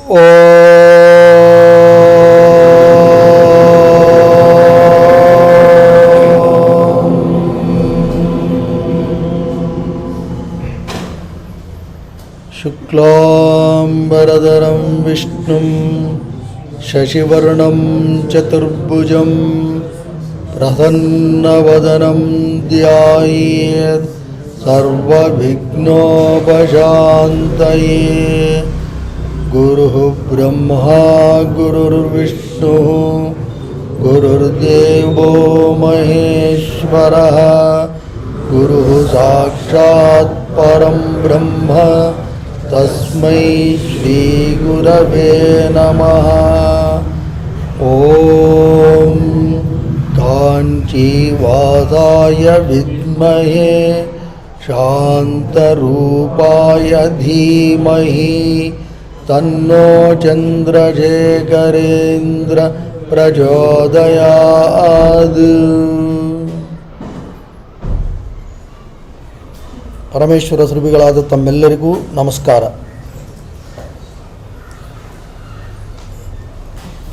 ಶುಕ್ಲಾಂಬರಧರಂ ವಿಷ್ಣುಂ ಶಶಿವರ್ಣಂ ಚತುರ್ಭುಜಂ ಪ್ರಸನ್ನವದನಂ ಧ್ಯಾಯೇತ್ ಸರ್ವವಿಘ್ನೋಪಶಾಂತಯೇ. ಗುರುಃ ಬ್ರಹ್ಮ ಗುರುರ್ವಿಷ್ಣುಃ ಗುರುರ್ದೇವೋ ಮಹೇಶ್ವರಃ ಗುರುಃ ಸಾಕ್ಷಾತ್ ಪರಂ ಬ್ರಹ್ಮ ತಸ್ಮೈ ಶ್ರೀ ಗುರವೇ ನಮಃ. ಓಂ ಕಾಂಚೀವಾಸಾಯ ವಿದ್ಮಹೇ ಶಾಂತರೂಪಾಯ ಧೀಮಹಿ ತನ್ನೋ ಚಂದ್ರಶೇಖರೇಂದ್ರ ಪ್ರಚೋದಯಾತ್. ಪರಮೇಶ್ವರ ಸ್ವರೂಪಿಗಳಾದ ತಮ್ಮೆಲ್ಲರಿಗೂ ನಮಸ್ಕಾರ.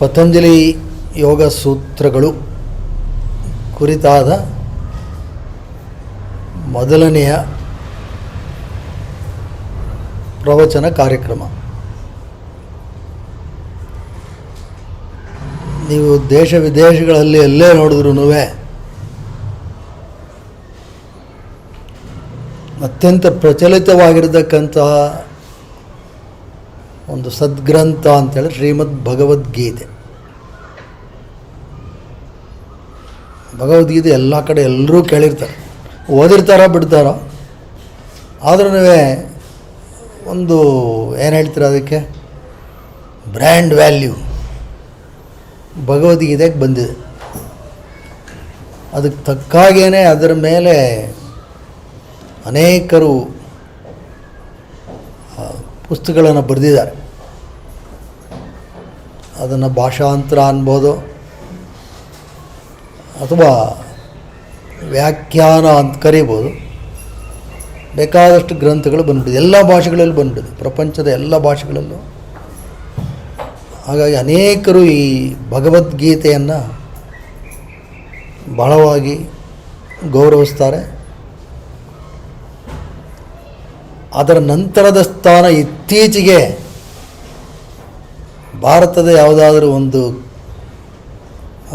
ಪತಂಜಲಿ ಯೋಗ ಸೂತ್ರಗಳು ಕುರಿತಾದ ಮೊದಲನೆಯ ಪ್ರವಚನ ಕಾರ್ಯಕ್ರಮ. ನೀವು ದೇಶ ವಿದೇಶಗಳಲ್ಲಿ ಎಲ್ಲೇ ನೋಡಿದ್ರೂ ಅತ್ಯಂತ ಪ್ರಚಲಿತವಾಗಿರತಕ್ಕಂತಹ ಒಂದು ಸದ್ಗ್ರಂಥ ಅಂತೇಳಿ ಶ್ರೀಮದ್ ಭಗವದ್ಗೀತೆ. ಭಗವದ್ಗೀತೆ ಎಲ್ಲ ಕಡೆ ಎಲ್ಲರೂ ಕೇಳಿರ್ತಾರೆ, ಓದಿರ್ತಾರೋ ಬಿಡ್ತಾರೋ, ಆದ್ರೂ ಒಂದು ಏನು ಹೇಳ್ತಾರೆ ಅದಕ್ಕೆ, ಬ್ರ್ಯಾಂಡ್ ವ್ಯಾಲ್ಯೂ ಭಗವದ್ಗೀತೆಗೆ ಬಂದಿದೆ. ಅದಕ್ಕೆ ತಕ್ಕಾಗೇ ಅದರ ಮೇಲೆ ಅನೇಕರು ಪುಸ್ತಕಗಳನ್ನು ಬರೆದಿದ್ದಾರೆ. ಅದನ್ನು ಭಾಷಾಂತರ ಅನ್ಬೋದು ಅಥವಾ ವ್ಯಾಖ್ಯಾನ ಅಂತ ಕರಿಬೋದು. ಬೇಕಾದಷ್ಟು ಗ್ರಂಥಗಳು ಬಂದ್ಬಿಟ್ಟಿದೆ, ಎಲ್ಲ ಭಾಷೆಗಳಲ್ಲೂ ಬಂದ್ಬಿಟ್ಟಿದೆ, ಪ್ರಪಂಚದ ಎಲ್ಲ ಭಾಷೆಗಳಲ್ಲೂ. ಹಾಗಾಗಿ ಅನೇಕರು ಈ ಭಗವದ್ಗೀತೆಯನ್ನು ಬಹಳವಾಗಿ ಗೌರವಿಸ್ತಾರೆ. ಅದರ ನಂತರದ ಸ್ಥಾನ ಇತ್ತೀಚೆಗೆ ಭಾರತದ ಯಾವುದಾದ್ರೂ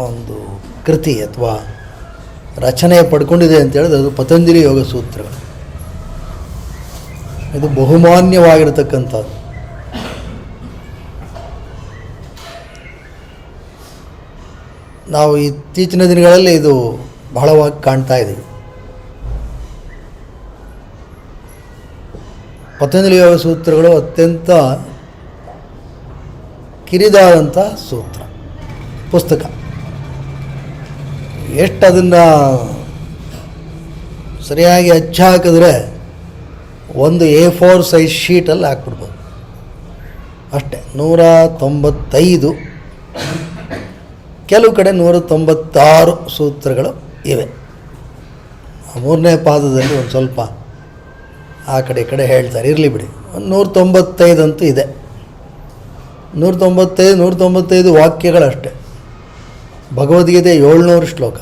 ಒಂದು ಕೃತಿ ಅಥವಾ ರಚನೆ ಪಡ್ಕೊಂಡಿದೆ ಅಂತೇಳಿದ್ರೆ ಅದು ಪತಂಜಲಿ ಯೋಗ ಸೂತ್ರಗಳು. ಇದು ಬಹುಮಾನ್ಯವಾಗಿರತಕ್ಕಂಥದ್ದು. ನಾವು ಇತ್ತೀಚಿನ ದಿನಗಳಲ್ಲಿ ಇದು ಬಹಳವಾಗಿ ಕಾಣ್ತಾ ಇದ್ದೀವಿ. ಪತಂಜಲಿ ಯೋಗ ಸೂತ್ರಗಳು ಅತ್ಯಂತ ಕಿರಿದಾದಂಥ ಸೂತ್ರ ಪುಸ್ತಕ. ಎಷ್ಟು ಅದನ್ನು ಸರಿಯಾಗಿ ಹಾಕಿದ್ರೆ ಒಂದು A4 ಸೈಜ್ ಶೀಟಲ್ಲಿ ಹಾಕ್ಬಿಡ್ಬೋದು ಅಷ್ಟೇ. 195, ಕೆಲವು ಕಡೆ 196 ಸೂತ್ರಗಳು ಇವೆ. ಮೂರನೇ ಪಾದದಲ್ಲಿ ಒಂದು ಸ್ವಲ್ಪ ಆ ಕಡೆ ಈ ಕಡೆ ಹೇಳ್ತಾರೆ, ಇರಲಿ ಬಿಡಿ. ಒಂದು 195 ಅಂತೂ ಇದೆ. 195 ವಾಕ್ಯಗಳಷ್ಟೇ. ಭಗವದ್ಗೀತೆ 700 ಶ್ಲೋಕ.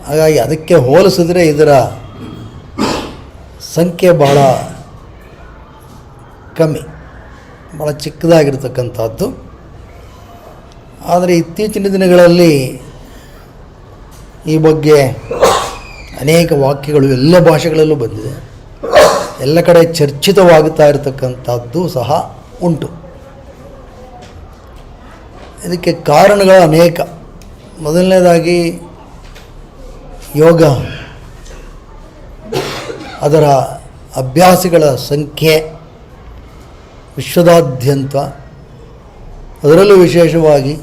ಹಾಗಾಗಿ ಅದಕ್ಕೆ ಹೋಲಿಸಿದ್ರೆ ಇದರ ಸಂಖ್ಯೆ ಬಹಳ ಕಮ್ಮಿ, ಭಾಳ ಚಿಕ್ಕದಾಗಿರ್ತಕ್ಕಂಥದ್ದು. ಆದರೆ ಇತ್ತೀಚಿನ ದಿನಗಳಲ್ಲಿ ಈ ಬಗ್ಗೆ ಅನೇಕ ವಾಕ್ಯಗಳು ಎಲ್ಲ ಭಾಷೆಗಳಲ್ಲೂ ಬಂದಿದೆ. ಎಲ್ಲ ಕಡೆ ಚರ್ಚಿತವಾಗುತ್ತಾ ಇರತಕ್ಕಂಥದ್ದು ಸಹ ಉಂಟು. ಇದಕ್ಕೆ ಕಾರಣಗಳು ಅನೇಕ. ಮೊದಲನೇದಾಗಿ ಯೋಗ, ಅದರ ಅಭ್ಯಾಸಿಗಳ ಸಂಖ್ಯೆ ವಿಶ್ವದಾದ್ಯಂತ, ಅದರಲ್ಲೂ ವಿಶೇಷವಾಗಿ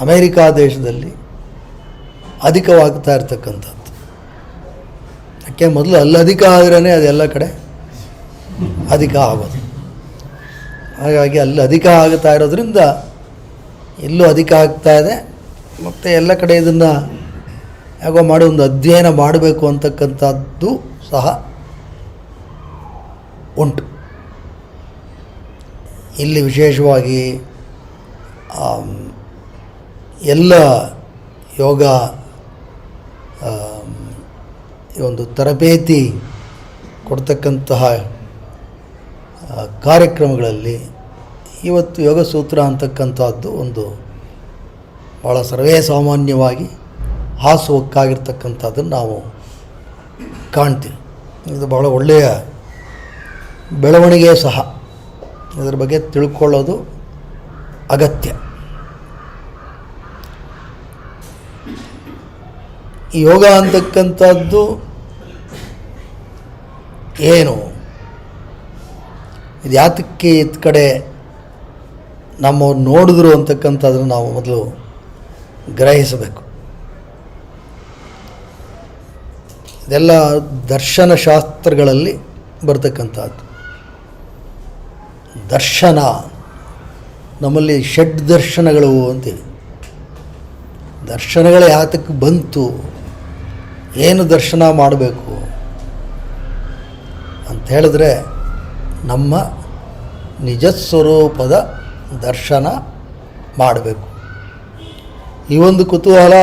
ಅಮೇರಿಕಾ ದೇಶದಲ್ಲಿ ಅಧಿಕವಾಗ್ತಾ ಇರತಕ್ಕಂಥದ್ದು. ಯಾಕೆ ಮೊದಲು ಅಲ್ಲಿ ಅಧಿಕ ಆದ್ರೇ ಅದೆಲ್ಲ ಕಡೆ ಅಧಿಕ ಆಗೋದು. ಹಾಗಾಗಿ ಅಲ್ಲಿ ಅಧಿಕ ಆಗ್ತಾ ಇರೋದ್ರಿಂದ ಇಲ್ಲೂ ಅಧಿಕ ಆಗ್ತಾ ಇದೆ. ಮತ್ತು ಎಲ್ಲ ಕಡೆ ಇದನ್ನು ಯಾಕೋ ಮಾಡಿ ಒಂದು ಅಧ್ಯಯನ ಮಾಡಬೇಕು ಅಂತಕ್ಕಂಥದ್ದು ಸಹ ಉಂಟು. ಇಲ್ಲಿ ವಿಶೇಷವಾಗಿ ಎಲ್ಲ ಯೋಗ ಈ ಒಂದು ತರಬೇತಿ ಕೊಡ್ತಕ್ಕಂತಹ ಕಾರ್ಯಕ್ರಮಗಳಲ್ಲಿ ಇವತ್ತು ಯೋಗ ಸೂತ್ರ ಅಂತಕ್ಕಂಥದ್ದು ಒಂದು ಭಾಳ ಸರ್ವೇ ಸಾಮಾನ್ಯವಾಗಿ ಹಾಸುಹೊಕ್ಕಾಗಿರ್ತಕ್ಕಂಥದ್ದನ್ನು ನಾವು ಕಾಣ್ತೀವಿ. ಇದು ಭಾಳ ಒಳ್ಳೆಯ ಬೆಳವಣಿಗೆ ಸಹ. ಇದರ ಬಗ್ಗೆ ತಿಳ್ಕೊಳ್ಳೋದು ಅಗತ್ಯ. ಈ ಯೋಗ ಅಂತಕ್ಕಂಥದ್ದು ಏನು, ಇದು ಯಾತಕ್ಕೆ ಇತ್ತ ಕಡೆ ನಮ್ಮವ್ರು ನೋಡಿದ್ರು ಅಂತಕ್ಕಂಥದ್ದನ್ನು ನಾವು ಮೊದಲು ಗ್ರಹಿಸಬೇಕು. ಇದೆಲ್ಲ ದರ್ಶನಶಾಸ್ತ್ರಗಳಲ್ಲಿ ಬರ್ತಕ್ಕಂಥದ್ದು. ದರ್ಶನ, ನಮ್ಮಲ್ಲಿ ಷಡ್ ದರ್ಶನಗಳು ಅಂತೀವಿ. ದರ್ಶನಗಳು ಯಾತಕ್ಕೆ ಬಂತು, ಏನು ದರ್ಶನ ಮಾಡಬೇಕು ಅಂತ ಹೇಳಿದ್ರೆ ನಮ್ಮ ನಿಜ ಸ್ವರೂಪದ ದರ್ಶನ ಮಾಡಬೇಕು. ಈ ಒಂದು ಕುತೂಹಲ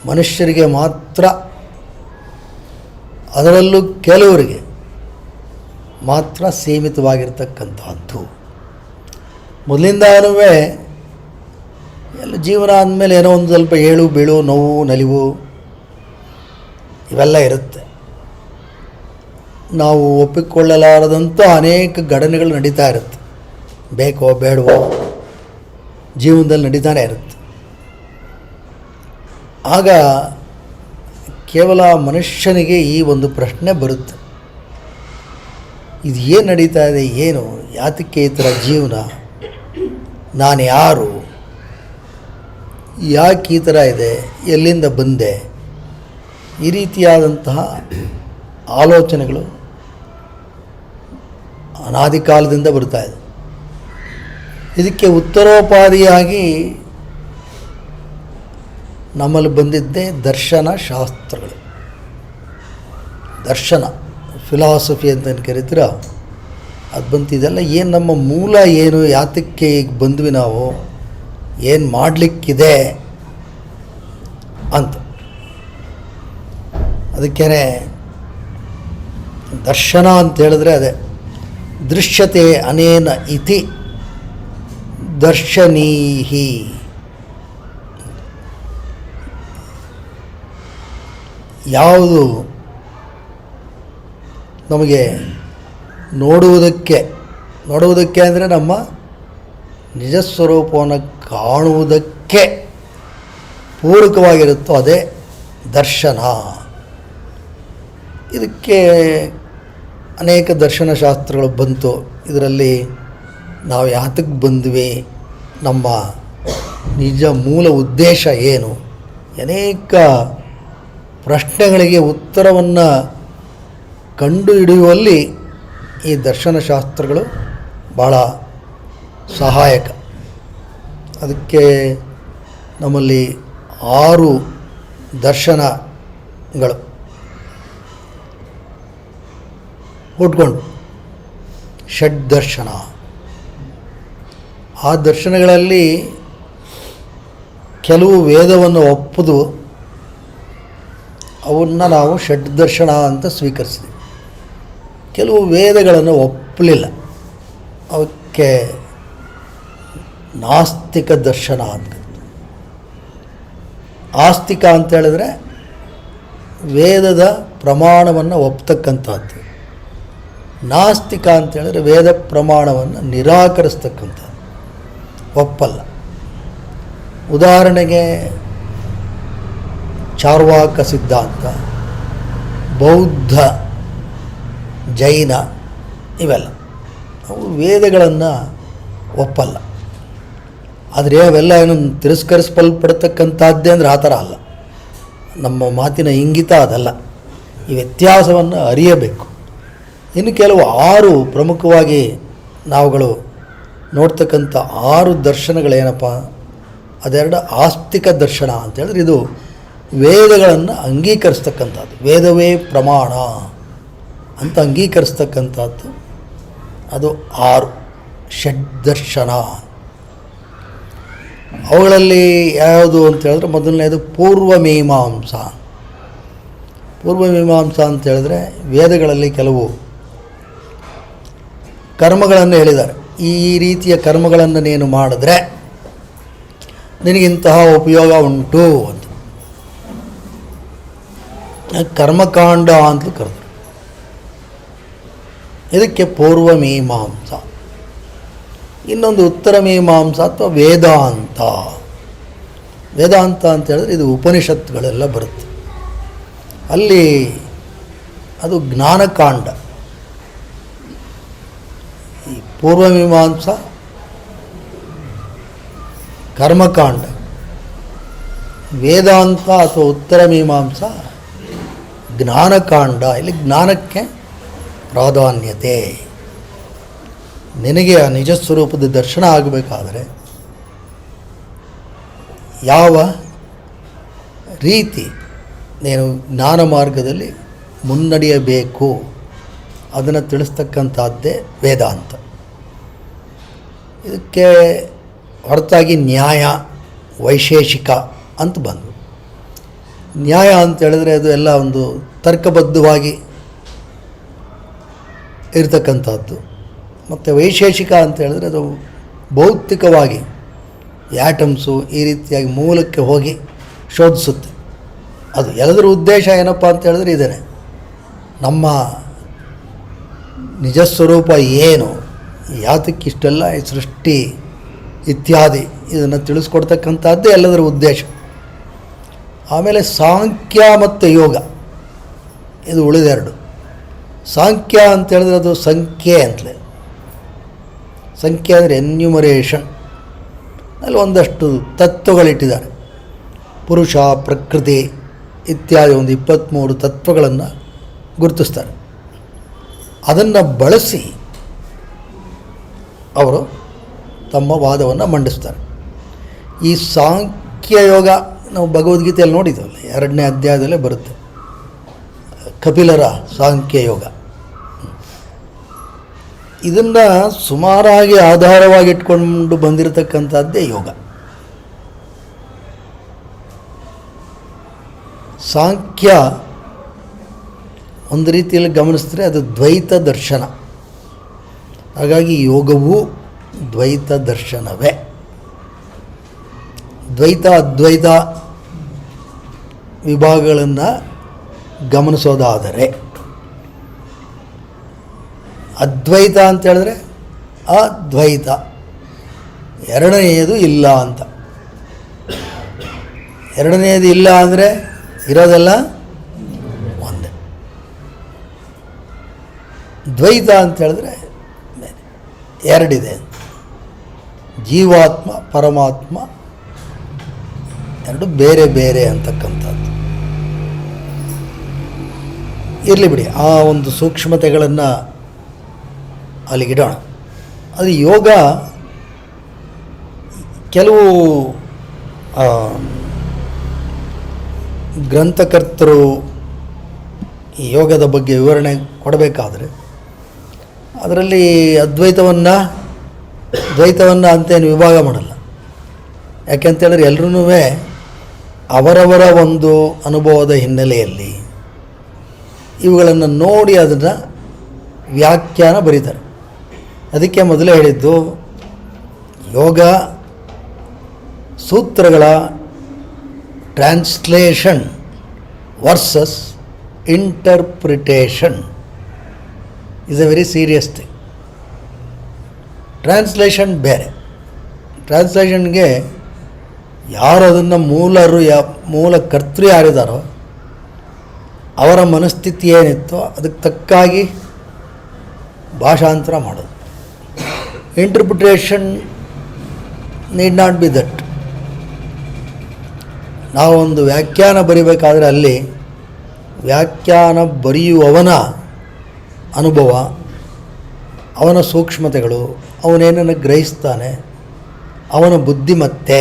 ಮನುಷ್ಯರಿಗೆ ಮಾತ್ರ, ಅದರಲ್ಲೂ ಕೆಲವರಿಗೆ ಮಾತ್ರ ಸೀಮಿತವಾಗಿರ್ತಕ್ಕಂಥದ್ದು. ಮೊದಲಿಂದನೂ ಎಲ್ಲ ಜೀವನ ಅಂದಮೇಲೆ ಏನೋ ಒಂದು ಸ್ವಲ್ಪ ಏಳು ಬೀಳು, ನೋವು, ನಲಿವು ಇವೆಲ್ಲ ಇರುತ್ತೆ. ನಾವು ಒಪ್ಪಿಕೊಳ್ಳಲಾರದಂಥ ಅನೇಕ ಘಟನೆಗಳು ನಡೀತಾ ಇರುತ್ತೆ. ಬೇಕೋ ಬೇಡವೋ ಜೀವನದಲ್ಲಿ ನಡೀತಾನೆ ಇರುತ್ತೆ. ಆಗ ಕೇವಲ ಮನುಷ್ಯನಿಗೆ ಈ ಒಂದು ಪ್ರಶ್ನೆ ಬರುತ್ತೆ, ಇದು ಏನು ನಡೀತಾ ಇದೆ, ಏನು, ಯಾತಕ್ಕೆ ಈ ಥರ ಜೀವನ, ನಾನು ಯಾರು, ಯಾಕೆ ಈ ಥರ ಇದೆ, ಎಲ್ಲಿಂದ ಬಂದೆ, ಈ ರೀತಿಯಾದಂತಹ ಆಲೋಚನೆಗಳು ಅನಾದಿ ಕಾಲದಿಂದ ಬರ್ತಾ ಇದೆ. ಇದಕ್ಕೆ ಉತ್ತರೋಪಾದಿಯಾಗಿ ನಮ್ಮಲ್ಲಿ ಬಂದಿದ್ದೇ ದರ್ಶನ ಶಾಸ್ತ್ರಗಳು. ದರ್ಶನ ಫಿಲಾಸಫಿ ಅಂತ ಕರಿತೀರ, ಅದು ಬಂತಿದೆಲ್ಲ ಏನು, ನಮ್ಮ ಮೂಲ ಏನು, ಯಾತಕ್ಕೆ ಈಗ ಬಂದ್ವಿ, ನಾವು ಏನು ಮಾಡಲಿಕ್ಕಿದೆ ಅಂತ. ಅದಕ್ಕೇ ದರ್ಶನ ಅಂತ ಹೇಳಿದ್ರೆ ಅದೇ ದೃಶ್ಯತೆ ಅನೇನ ಇತಿ ದರ್ಶನೀಹಿ. ಯಾವುದು ನಮಗೆ ನೋಡುವುದಕ್ಕೆ ಅಂದರೆ ನಮ್ಮ ನಿಜ ಸ್ವರೂಪವನ್ನು ಕಾಣುವುದಕ್ಕೆ ಪೂರಕವಾಗಿರುತ್ತೋ ಅದೇ ದರ್ಶನ. ಇದಕ್ಕೆ ಅನೇಕ ದರ್ಶನಶಾಸ್ತ್ರಗಳು ಬಂತು. ಇದರಲ್ಲಿ ನಾವು ಯಾತಕ್ಕೆ ಬಂದ್ವಿ, ನಮ್ಮ ನಿಜ ಮೂಲ ಉದ್ದೇಶ ಏನು, ಅನೇಕ ಪ್ರಶ್ನೆಗಳಿಗೆ ಉತ್ತರವನ್ನು ಕಂಡುಹಿಡಿಯುವಲ್ಲಿ ಈ ದರ್ಶನಶಾಸ್ತ್ರಗಳು ಭಾಳ ಸಹಾಯಕ. ಅದಕ್ಕೆ ನಮ್ಮಲ್ಲಿ 6 ದರ್ಶನಗಳು ಹುಟ್ಕೊಂಡು ಷಡ್ ದರ್ಶನ. ಆ ದರ್ಶನಗಳಲ್ಲಿ ಕೆಲವು ವೇದವನ್ನು ಒಪ್ಪುದು, ಅವನ್ನು ನಾವು ಷಡ್ ದರ್ಶನ ಅಂತ ಸ್ವೀಕರಿಸಿದ್ವಿ. ಕೆಲವು ವೇದಗಳನ್ನು ಒಪ್ಪಲಿಲ್ಲ, ಅವಕ್ಕೆ ನಾಸ್ತಿಕ ದರ್ಶನ ಅಂತ. ಆಸ್ತಿಕ ಅಂತ ಹೇಳಿದ್ರೆ ವೇದದ ಪ್ರಮಾಣವನ್ನು ಒಪ್ತಕ್ಕಂಥದ್ದು. ನಾಸ್ತಿಕ ಅಂತ ಹೇಳಿದ್ರೆ ವೇದ ಪ್ರಮಾಣವನ್ನು ನಿರಾಕರಿಸ್ತಕ್ಕಂಥದ್ದು, ಒಪ್ಪಲ್ಲ. ಉದಾಹರಣೆಗೆ ಚಾರ್ವಾಕ ಸಿದ್ಧಾಂತ, ಬೌದ್ಧ, ಜೈನ ಇವೆಲ್ಲ ಅವು ವೇದಗಳನ್ನು ಒಪ್ಪಲ್ಲ. ಆದರೆ ಅವೆಲ್ಲ ಏನು ತಿರಸ್ಕರಿಸಲ್ಪಡ್ತಕ್ಕಂಥದ್ದೇ ಅಂದರೆ ಆ ಥರ ಅಲ್ಲ. ನಮ್ಮ ಮಾತಿನ ಇಂಗಿತ ಅದಲ್ಲ. ಈ ವ್ಯತ್ಯಾಸವನ್ನು ಅರಿಯಬೇಕು. ಇನ್ನು ಕೆಲವು 6 ಪ್ರಮುಖವಾಗಿ ನಾವುಗಳು ನೋಡ್ತಕ್ಕಂಥ 6 ದರ್ಶನಗಳೇನಪ್ಪ, ಅದೆರಡು ಆಸ್ತಿಕ ದರ್ಶನ ಅಂತೇಳಿದ್ರೆ ಇದು ವೇದಗಳನ್ನು ಅಂಗೀಕರಿಸ್ತಕ್ಕಂಥದ್ದು, ವೇದವೇ ಪ್ರಮಾಣ ಅಂತ ಅಂಗೀಕರಿಸ್ತಕ್ಕಂಥದ್ದು ಅದು 6 ಷಡ್ದರ್ಶನ. ಅವುಗಳಲ್ಲಿ ಯಾವುದು ಅಂತ ಹೇಳಿದ್ರೆ ಮೊದಲನೇದು ಪೂರ್ವಮೀಮಾಂಸ. ಪೂರ್ವಮೀಮಾಂಸ ಅಂತ ಹೇಳಿದ್ರೆ ವೇದಗಳಲ್ಲಿ ಕೆಲವು ಕರ್ಮಗಳನ್ನು ಹೇಳಿದ್ದಾರೆ. ಈ ರೀತಿಯ ಕರ್ಮಗಳನ್ನು ನೀನು ಮಾಡಿದ್ರೆ ನಿನಗಿಂತಹ ಉಪಯೋಗ ಉಂಟು ಅಂತ. ಕರ್ಮಕಾಂಡ ಅಂತಲೂ ಕರೆದರು. ಇದಕ್ಕೆ ಪೂರ್ವಮೀಮಾಂಸ. ಇನ್ನೊಂದು ಉತ್ತರ ಮೀಮಾಂಸ ಅಥವಾ ವೇದಾಂತ. ವೇದಾಂತ ಅಂತ ಹೇಳಿದ್ರೆ ಇದು ಉಪನಿಷತ್ತುಗಳೆಲ್ಲ ಬರುತ್ತೆ. ಅಲ್ಲಿ ಅದು ಜ್ಞಾನಕಾಂಡ. ಈ ಪೂರ್ವಮೀಮಾಂಸ ಕರ್ಮಕಾಂಡ, ವೇದಾಂತ ಅಥವಾ ಉತ್ತರ ಮೀಮಾಂಸ ಜ್ಞಾನಕಾಂಡ. ಇಲ್ಲಿ ಜ್ಞಾನಕ್ಕೆ ಪ್ರಾಧಾನ್ಯತೆ. ನಿನಗೆ ಆ ನಿಜ ಸ್ವರೂಪದ ದರ್ಶನ ಆಗಬೇಕಾದರೆ ಯಾವ ರೀತಿ ನೀನು ಜ್ಞಾನ ಮಾರ್ಗದಲ್ಲಿ ಮುನ್ನಡೆಯಬೇಕು ಅದನ್ನು ತಿಳಿಸ್ತಕ್ಕಂಥದ್ದೇ ವೇದಾಂತ. ಇದಕ್ಕೆ ಹೊರತಾಗಿ ನ್ಯಾಯ, ವೈಶೇಷಿಕ ಅಂತ ಬಂದು. ನ್ಯಾಯ ಅಂತ ಹೇಳಿದ್ರೆ ಅದು ಎಲ್ಲ ಒಂದು ತರ್ಕಬದ್ಧವಾಗಿ ಇರತಕ್ಕಂಥದ್ದು. ಮತ್ತು ವೈಶೇಷಿಕ ಅಂತ ಹೇಳಿದ್ರೆ ಅದು ಭೌತಿಕವಾಗಿ ಆ್ಯಟಮ್ಸು ಈ ರೀತಿಯಾಗಿ ಮೂಲಕ್ಕೆ ಹೋಗಿ ಶೋಧಿಸುತ್ತೆ. ಅದು ಎಲ್ಲದರ ಉದ್ದೇಶ ಏನಪ್ಪ ಅಂತ ಹೇಳಿದ್ರೆ ಇದೇನೆ, ನಮ್ಮ ನಿಜಸ್ವರೂಪ ಏನು, ಯಾತಕ್ಕಿಷ್ಟೆಲ್ಲ ಈ ಸೃಷ್ಟಿ ಇತ್ಯಾದಿ ಇದನ್ನು ತಿಳಿಸ್ಕೊಡ್ತಕ್ಕಂಥದ್ದೇ ಎಲ್ಲದರ ಉದ್ದೇಶ. ಆಮೇಲೆ ಸಾಂಖ್ಯ ಮತ್ತು ಯೋಗ, ಇದು ಉಳಿದೆರಡು. ಸಾಂಖ್ಯ ಅಂತ ಹೇಳಿದ್ರೆ ಅದು ಸಂಖ್ಯೆ ಅಂತಲೇ. ಸಂಖ್ಯೆ ಅಂದರೆ ಎನ್ಯುಮರೇಷನ್. ಅಲ್ಲಿ ಒಂದಷ್ಟು ತತ್ವಗಳಿಟ್ಟಿದ್ದಾರೆ. ಪುರುಷ, ಪ್ರಕೃತಿ ಇತ್ಯಾದಿ ಒಂದು 23 ತತ್ವಗಳನ್ನು ಗುರುತಿಸ್ತಾರೆ. ಅದನ್ನು ಬಳಸಿ ಅವರು ತಮ್ಮ ವಾದವನ್ನು ಮಂಡಿಸ್ತಾರೆ. ಈ ಸಾಂಖ್ಯ ಯೋಗ ನಾವು ಭಗವದ್ಗೀತೆಯಲ್ಲಿ ನೋಡಿದ್ದೀವಲ್ಲ, 2ನೇ ಅಧ್ಯಾಯದಲ್ಲೇ ಬರುತ್ತೆ. ಕಪಿಲರ ಸಾಂಖ್ಯ ಯೋಗ. ಇದನ್ನು ಸುಮಾರಾಗಿ ಆಧಾರವಾಗಿಟ್ಕೊಂಡು ಬಂದಿರತಕ್ಕಂಥದ್ದೇ ಯೋಗ. ಸಾಂಖ್ಯ ಒಂದು ರೀತಿಯಲ್ಲಿ ಗಮನಿಸಿದ್ರೆ ಅದು ದ್ವೈತ ದರ್ಶನ. ಹಾಗಾಗಿ ಯೋಗವೂ ದ್ವೈತ ದರ್ಶನವೇ. ದ್ವೈತ ಅದ್ವೈತ ವಿಭಾಗಗಳನ್ನು ಗಮನಿಸೋದಾದರೆ, ಅದ್ವೈತ ಅಂತ ಹೇಳಿದ್ರೆ ಅದ್ವೈತ, ಎರಡನೆಯದು ಇಲ್ಲ ಅಂತ. ಎರಡನೆಯದು ಇಲ್ಲ ಅಂದರೆ ಇರೋದೆಲ್ಲ ಒಂದೇ. ದ್ವೈತ ಅಂತ ಹೇಳಿದ್ರೆ ಎರಡಿದೆ, ಜೀವಾತ್ಮ ಪರಮಾತ್ಮ ಎರಡು ಬೇರೆ ಬೇರೆ ಅಂತಕ್ಕಂಥದ್ದು. ಇರಲಿ ಬಿಡಿ, ಆ ಒಂದು ಸೂಕ್ಷ್ಮತೆಗಳನ್ನು ಅಲ್ಲಿಗಿಡೋಣ. ಅದು ಯೋಗ ಕೆಲವು ಗ್ರಂಥಕರ್ತರು ಈ ಯೋಗದ ಬಗ್ಗೆ ವಿವರಣೆ ಕೊಡಬೇಕಾದ್ರೆ ಅದರಲ್ಲಿ ದ್ವೈತವನ್ನು ಅಂತೇನು ವಿಭಾಗ ಮಾಡಲ್ಲ. ಯಾಕೆಂತೇಳಿದ್ರೆ ಎಲ್ಲರೂ ಅವರವರ ಒಂದು ಅನುಭವದ ಹಿನ್ನೆಲೆಯಲ್ಲಿ ಇವುಗಳನ್ನು ನೋಡಿ ಅದನ್ನು ವ್ಯಾಖ್ಯಾನ ಬರೀತಾರೆ. ಅದಕ್ಕೆ ಮೊದಲೇ ಹೇಳಿದ್ದು, ಯೋಗ ಸೂತ್ರಗಳ translation versus interpretation is a very serious thing. Translation ಬೇರೆ. ಟ್ರಾನ್ಸ್ಲೇಷನ್ಗೆ ಯಾರು ಅದನ್ನು ಮೂಲ ಕರ್ತೃ ಯಾರಿದ್ದಾರೋ ಅವರ ಮನಸ್ಥಿತಿ ಏನಿತ್ತೋ ಅದಕ್ಕೆ ತಕ್ಕಾಗಿ ಭಾಷಾಂತರ ಮಾಡೋದು. Interpretation need not be that. ನಾವೊಂದು ವ್ಯಾಖ್ಯಾನ ಬರಿಬೇಕಾದ್ರೆ ಅಲ್ಲಿ ವ್ಯಾಖ್ಯಾನ ಬರೆಯುವವನ ಅನುಭವ, ಅವನ ಸೂಕ್ಷ್ಮತೆಗಳು, ಅವನೇನನ್ನು ಗ್ರಹಿಸ್ತಾನೆ, ಅವನ ಬುದ್ಧಿಮತ್ತೆ,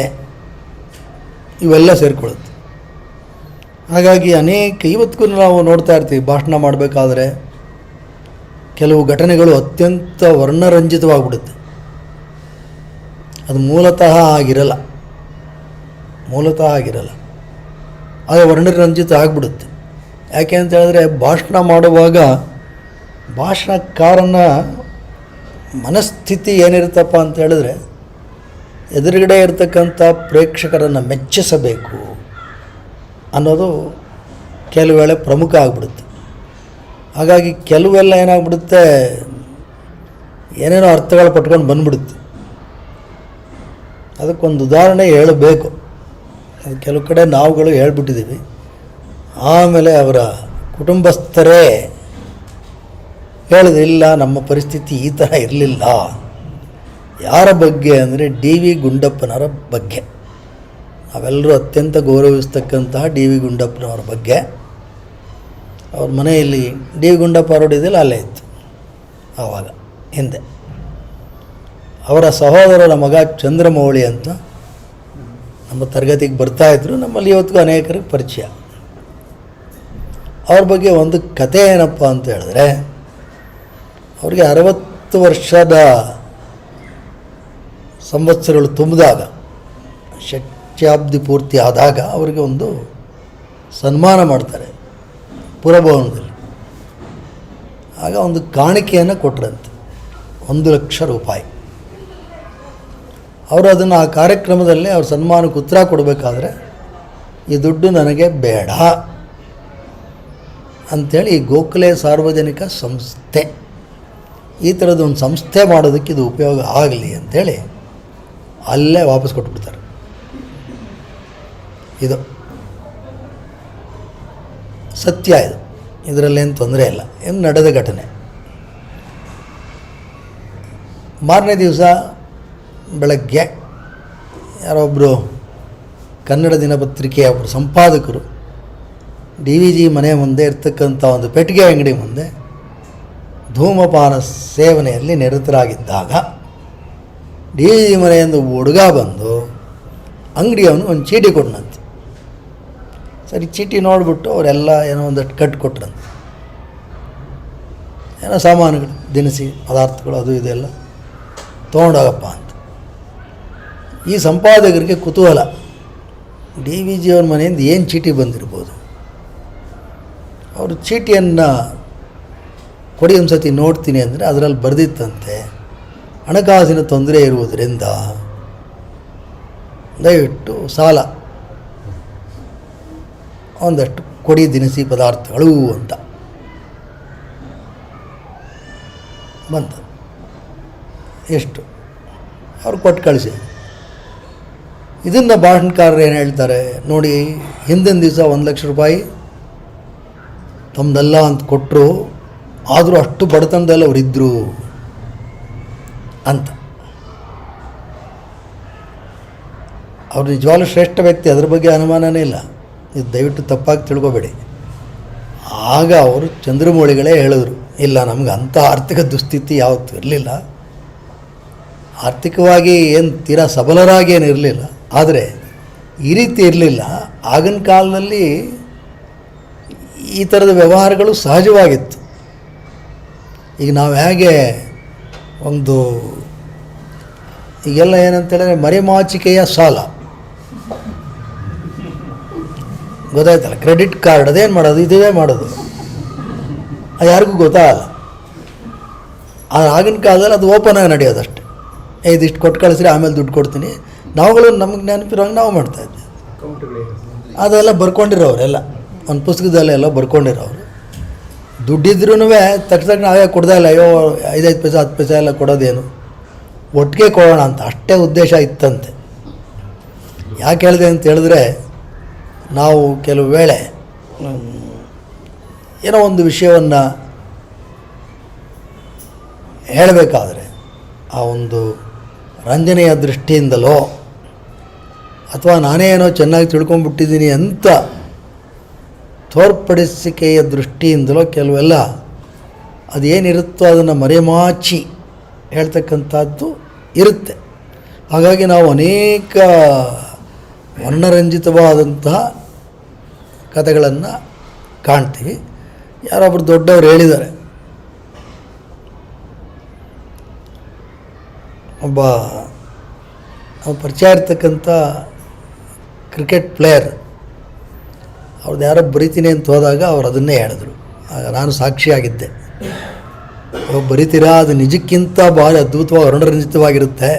ಇವೆಲ್ಲ ಸೇರಿಕೊಳ್ಳುತ್ತೆ. ಹಾಗಾಗಿ ಇವತ್ತಿಗೂ ನಾವು ನೋಡ್ತಾ ಇರ್ತೀವಿ, ಭಾಷಣ ಮಾಡಬೇಕಾದ್ರೆ ಕೆಲವು ಘಟನೆಗಳು ಅತ್ಯಂತ ವರ್ಣರಂಜಿತವಾಗಿಬಿಡುತ್ತೆ. ಅದು ಮೂಲತಃ ಆಗಿರಲ್ಲ, ಅದು ವರ್ಣರಂಜಿತ ಆಗಿಬಿಡುತ್ತೆ. ಯಾಕೆ ಅಂತ ಹೇಳಿದ್ರೆ, ಭಾಷಣ ಮಾಡುವಾಗ ಭಾಷಣಕಾರನ ಮನಸ್ಥಿತಿ ಏನಿರುತ್ತಪ್ಪ ಅಂತ ಹೇಳಿದ್ರೆ, ಎದುರುಗಡೆ ಇರತಕ್ಕಂಥ ಪ್ರೇಕ್ಷಕರನ್ನು ಮೆಚ್ಚಿಸಬೇಕು ಅನ್ನೋದು ಕೆಲವು ವೇಳೆ ಪ್ರಮುಖ ಆಗಿಬಿಡುತ್ತೆ. ಹಾಗಾಗಿ ಕೆಲವೆಲ್ಲ ಏನಾಗ್ಬಿಡುತ್ತೆ, ಏನೇನೋ ಅರ್ಥಗಳು ಪಟ್ಕೊಂಡು ಬಂದ್ಬಿಡುತ್ತೆ. ಅದಕ್ಕೊಂದು ಉದಾಹರಣೆ ಹೇಳಬೇಕು. ಅದು ಕೆಲವು ಕಡೆ ನಾವುಗಳು ಹೇಳ್ಬಿಟ್ಟಿದ್ದೀವಿ. ಆಮೇಲೆ ಅವರ ಕುಟುಂಬಸ್ಥರೇ ಹೇಳಿದ್ರಿಲ್ಲ, ನಮ್ಮ ಪರಿಸ್ಥಿತಿ ಈ ಥರ ಇರಲಿಲ್ಲ. ಯಾರ ಬಗ್ಗೆ ಅಂದರೆ ಡಿ ವಿ ಗುಂಡಪ್ಪನವರ ಬಗ್ಗೆ. ನಾವೆಲ್ಲರೂ ಅತ್ಯಂತ ಗೌರವಿಸ್ತಕ್ಕಂತಹ ಡಿ ವಿ ಗುಂಡಪ್ಪನವರ ಬಗ್ಗೆ. ಅವ್ರ ಮನೆಯಲ್ಲಿ ಡಿ ವಿ ಗುಂಡಪ್ಪ ರೋಡ್ ಇದೆಯಲ್ಲ, ಅಲ್ಲೇ ಇತ್ತು ಆವಾಗ ಹಿಂದೆ. ಅವರ ಸಹೋದರರ ಮಗ ಚಂದ್ರಮೌಳಿ ಅಂತ ನಮ್ಮ ತರಗತಿಗೆ ಬರ್ತಾಯಿದ್ರು. ನಮ್ಮಲ್ಲಿ ಇವತ್ತಿಗೂ ಅನೇಕರಿಗೆ ಪರಿಚಯ. ಅವ್ರ ಬಗ್ಗೆ ಒಂದು ಕತೆ ಏನಪ್ಪ ಅಂತ ಹೇಳಿದ್ರೆ, ಅವ್ರಿಗೆ 60 ವರ್ಷದ ಸಂವತ್ಸರಗಳು ತುಂಬಿದಾಗ, ಶತಾಬ್ದಿ ಪೂರ್ತಿ ಆದಾಗ ಅವರಿಗೆ ಒಂದು ಸನ್ಮಾನ ಮಾಡ್ತಾರೆ ಪುರಭವನದಲ್ಲಿ. ಆಗ ಒಂದು ಕಾಣಿಕೆಯನ್ನು ಕೊಟ್ಟರಂತೆ, 1 ಲಕ್ಷ ರೂಪಾಯಿ. ಅವರು ಅದನ್ನು ಆ ಕಾರ್ಯಕ್ರಮದಲ್ಲಿ ಅವ್ರ ಸನ್ಮಾನಕ್ಕೆ ಉತ್ತರ ಕೊಡಬೇಕಾದ್ರೆ, ಈ ದುಡ್ಡು ನನಗೆ ಬೇಡ ಅಂಥೇಳಿ ಈ ಗೋಖಲೆ ಸಾರ್ವಜನಿಕ ಸಂಸ್ಥೆ, ಈ ಥರದ್ದೊಂದು ಸಂಸ್ಥೆ ಮಾಡೋದಕ್ಕೆ ಇದು ಉಪಯೋಗ ಆಗಲಿ ಅಂಥೇಳಿ ಅಲ್ಲೇ ವಾಪಸ್ ಕೊಟ್ಬಿಡ್ತಾರೆ. ಇದು ಸತ್ಯ, ಇದರಲ್ಲೇನು ತೊಂದರೆ ಇಲ್ಲ. ಏನು ನಡೆದ ಘಟನೆ. ಮಾರನೇ ದಿವಸ ಬೆಳಗ್ಗೆ ಯಾರೊಬ್ಬರು ಕನ್ನಡ ದಿನಪತ್ರಿಕೆಯ ಒಬ್ಬರು ಸಂಪಾದಕರು ಡಿ ವಿ ಜಿ ಮನೆ ಮುಂದೆ ಇರ್ತಕ್ಕಂಥ ಒಂದು ಪೆಟ್ಟಿಗೆ ಅಂಗಡಿ ಮುಂದೆ ಧೂಮಪಾನ ಸೇವನೆಯಲ್ಲಿ ನಿರತರಾಗಿದ್ದಾಗ ಡಿ ವಿ ಜಿ ಮನೆಯಿಂದ ಹುಡುಗ ಬಂದು ಅಂಗಡಿಯವನು ಒಂದು ಚೀಟಿ ಕೊಟ್ಟನಂತೆ. ಸರಿ, ಚೀಟಿ ನೋಡಿಬಿಟ್ಟು ಅವರೆಲ್ಲ ಏನೋ ಒಂದಷ್ಟು ಕಟ್ಟು ಕೊಟ್ರಂತೆ. ಏನೋ ಸಾಮಾನುಗಳು, ದಿನಸಿ ಪದಾರ್ಥಗಳು, ಅದು ಇದೆಲ್ಲ ತೊಗೊಂಡೋಗಪ್ಪ ಅಂತ. ಈ ಸಂಪಾದಕರಿಗೆ ಕುತೂಹಲ, ಡಿ ವಿ ಜಿಯವ್ರ ಮನೆಯಿಂದ ಏನು ಚೀಟಿ ಬಂದಿರ್ಬೋದು. ಅವರು ಚೀಟಿಯನ್ನು ಕೊಡಿ ಒಂದು ಸತಿ ನೋಡ್ತೀನಿ ಅಂದರೆ ಅದರಲ್ಲಿ ಬರೆದಿತ್ತಂತೆ, ಹಣಕಾಸಿನ ತೊಂದರೆ ಇರುವುದರಿಂದ ದಯವಿಟ್ಟು ಸಾಲ ಒಂದಷ್ಟು ಕೊಡಿ ದಿನಸಿ ಪದಾರ್ಥಗಳು ಅಂತ ಬಂತು. ಎಷ್ಟು ಅವ್ರು ಕೊಟ್ಟು ಕಳಿಸಿ. ಇದನ್ನು ಭಾಷಣಕಾರರು ಏನು ಹೇಳ್ತಾರೆ ನೋಡಿ, ಹಿಂದಿನ ದಿವಸ 1 ಲಕ್ಷ ರೂಪಾಯಿ ತಮ್ಮದೆಲ್ಲ ಅಂತ ಕೊಟ್ಟರು, ಆದರೂ ಅಷ್ಟು ಬಡತನದಲ್ಲಿ ಅವರಿದ್ದರು ಅಂತ. ಅವ್ರು ನಿಜವಾಗ್ಲೂ ಶ್ರೇಷ್ಠ ವ್ಯಕ್ತಿ, ಅದ್ರ ಬಗ್ಗೆ ಅನುಮಾನನೇ ಇಲ್ಲ. ಇದು ದಯವಿಟ್ಟು ತಪ್ಪಾಗಿ ತಿಳ್ಕೊಬೇಡಿ. ಆಗ ಅವರು ಚಂದ್ರಮೌಳಿಗಳೇ ಹೇಳಿದ್ರು, ಇಲ್ಲ ನಮ್ಗೆ ಅಂಥ ಆರ್ಥಿಕ ದುಸ್ಥಿತಿ ಯಾವತ್ತೂ ಇರಲಿಲ್ಲ, ಆರ್ಥಿಕವಾಗಿ ಏನು ತೀರಾ ಸಬಲರಾಗಿ ಏನು ಇರಲಿಲ್ಲ, ಆದರೆ ಈ ರೀತಿ ಇರಲಿಲ್ಲ. ಆಗಿನ ಕಾಲದಲ್ಲಿ ಈ ಥರದ ವ್ಯವಹಾರಗಳು ಸಹಜವಾಗಿತ್ತು. ಈಗ ನಾವು ಹೇಗೆ ಒಂದು ಈಗೆಲ್ಲ ಏನಂತೇಳಿದ್ರೆ ಮರೆಮಾಚಿಕೆಯ ಸಾಲ ಗೊತ್ತಾಯ್ತಲ್ಲ, ಕ್ರೆಡಿಟ್ ಕಾರ್ಡ್ ಅದೇನು ಮಾಡೋದು, ಇದೇ ಮಾಡೋದು, ಅದು ಯಾರಿಗೂ ಗೊತ್ತಾಗಲ್ಲ. ಆಗಿನ ಕಾಲದಲ್ಲಿ ಅದು ಓಪನ್ ಆಗಿ ನಡೆಯೋದಷ್ಟೆ. ಇದಿಷ್ಟು ಕೊಟ್ಟು ಕಳಿಸ್ರಿ, ಆಮೇಲೆ ದುಡ್ಡು ಕೊಡ್ತೀನಿ. ನಾವುಗಳು ನಮಗೆ ನೆನಪಿರೋಂಗೆ ನಾವು ಮಾಡ್ತಾಯಿದ್ವಿ. ಅದೆಲ್ಲ ಬರ್ಕೊಂಡಿರೋರೆಲ್ಲ ಒಂದು ಪುಸ್ತಕದಲ್ಲೆಲ್ಲ ಬರ್ಕೊಂಡಿರೋರು. ದುಡ್ಡಿದ್ರೂ ತಕ್ಷಣ ನಾವೇ ಕೊಡ್ತಾ ಇಲ್ಲ, ಅಯ್ಯೋ 5 ಪೈಸೆ 10 ಪೈಸೆ ಎಲ್ಲ ಕೊಡೋದೇನು, ಒಟ್ಟಿಗೆ ಕೊಡೋಣ ಅಂತ ಅಷ್ಟೇ ಉದ್ದೇಶ ಇತ್ತಂತೆ. ಯಾಕೆ ಹೇಳಿದೆ ಅಂತ ಹೇಳಿದ್ರೆ, ನಾವು ಕೆಲವು ವೇಳೆ ಏನೋ ಒಂದು ವಿಷಯವನ್ನು ಹೇಳಬೇಕಾದ್ರೆ ಆ ಒಂದು ರಂಜನೆಯ ದೃಷ್ಟಿಯಿಂದಲೋ ಅಥವಾ ನಾನೇ ಏನೋ ಚೆನ್ನಾಗಿ ತಿಳ್ಕೊಂಡ್ಬಿಟ್ಟಿದ್ದೀನಿ ಅಂತ ತೋರ್ಪಡಿಸಿಕೆಯ ದೃಷ್ಟಿಯಿಂದಲೋ ಕೆಲವೆಲ್ಲ ಅದೇನಿರುತ್ತೋ ಅದನ್ನು ಮರೆಮಾಚಿ ಹೇಳ್ತಕ್ಕಂಥದ್ದು ಇರುತ್ತೆ. ಹಾಗಾಗಿ ನಾವು ಅನೇಕ ವರ್ಣರಂಜಿತವಾದಂತಹ ಕಥೆಗಳನ್ನು ಕಾಣ್ತೀವಿ. ಯಾರೊಬ್ಬರು ದೊಡ್ಡವರು ಹೇಳಿದ್ದಾರೆ, ಒಬ್ಬ ಪರಿಚಯ ಇರ್ತಕ್ಕಂಥ ಕ್ರಿಕೆಟ್ ಪ್ಲೇಯರ್ ಅವ್ರದ್ದು ಯಾರೋ ಬರಿತೀನಿ ಅಂತ ಹೋದಾಗ ಅವ್ರು ಅದನ್ನೇ ಹೇಳಿದ್ರು. ಆಗ ನಾನು ಸಾಕ್ಷಿಯಾಗಿದ್ದೆ. ಬರಿತೀರಾ, ಅದು ನಿಜಕ್ಕಿಂತ ಭಾಳ ಅದ್ಭುತವಾಗಿ ವರ್ಣರಂಜಿತವಾಗಿರುತ್ತೆ,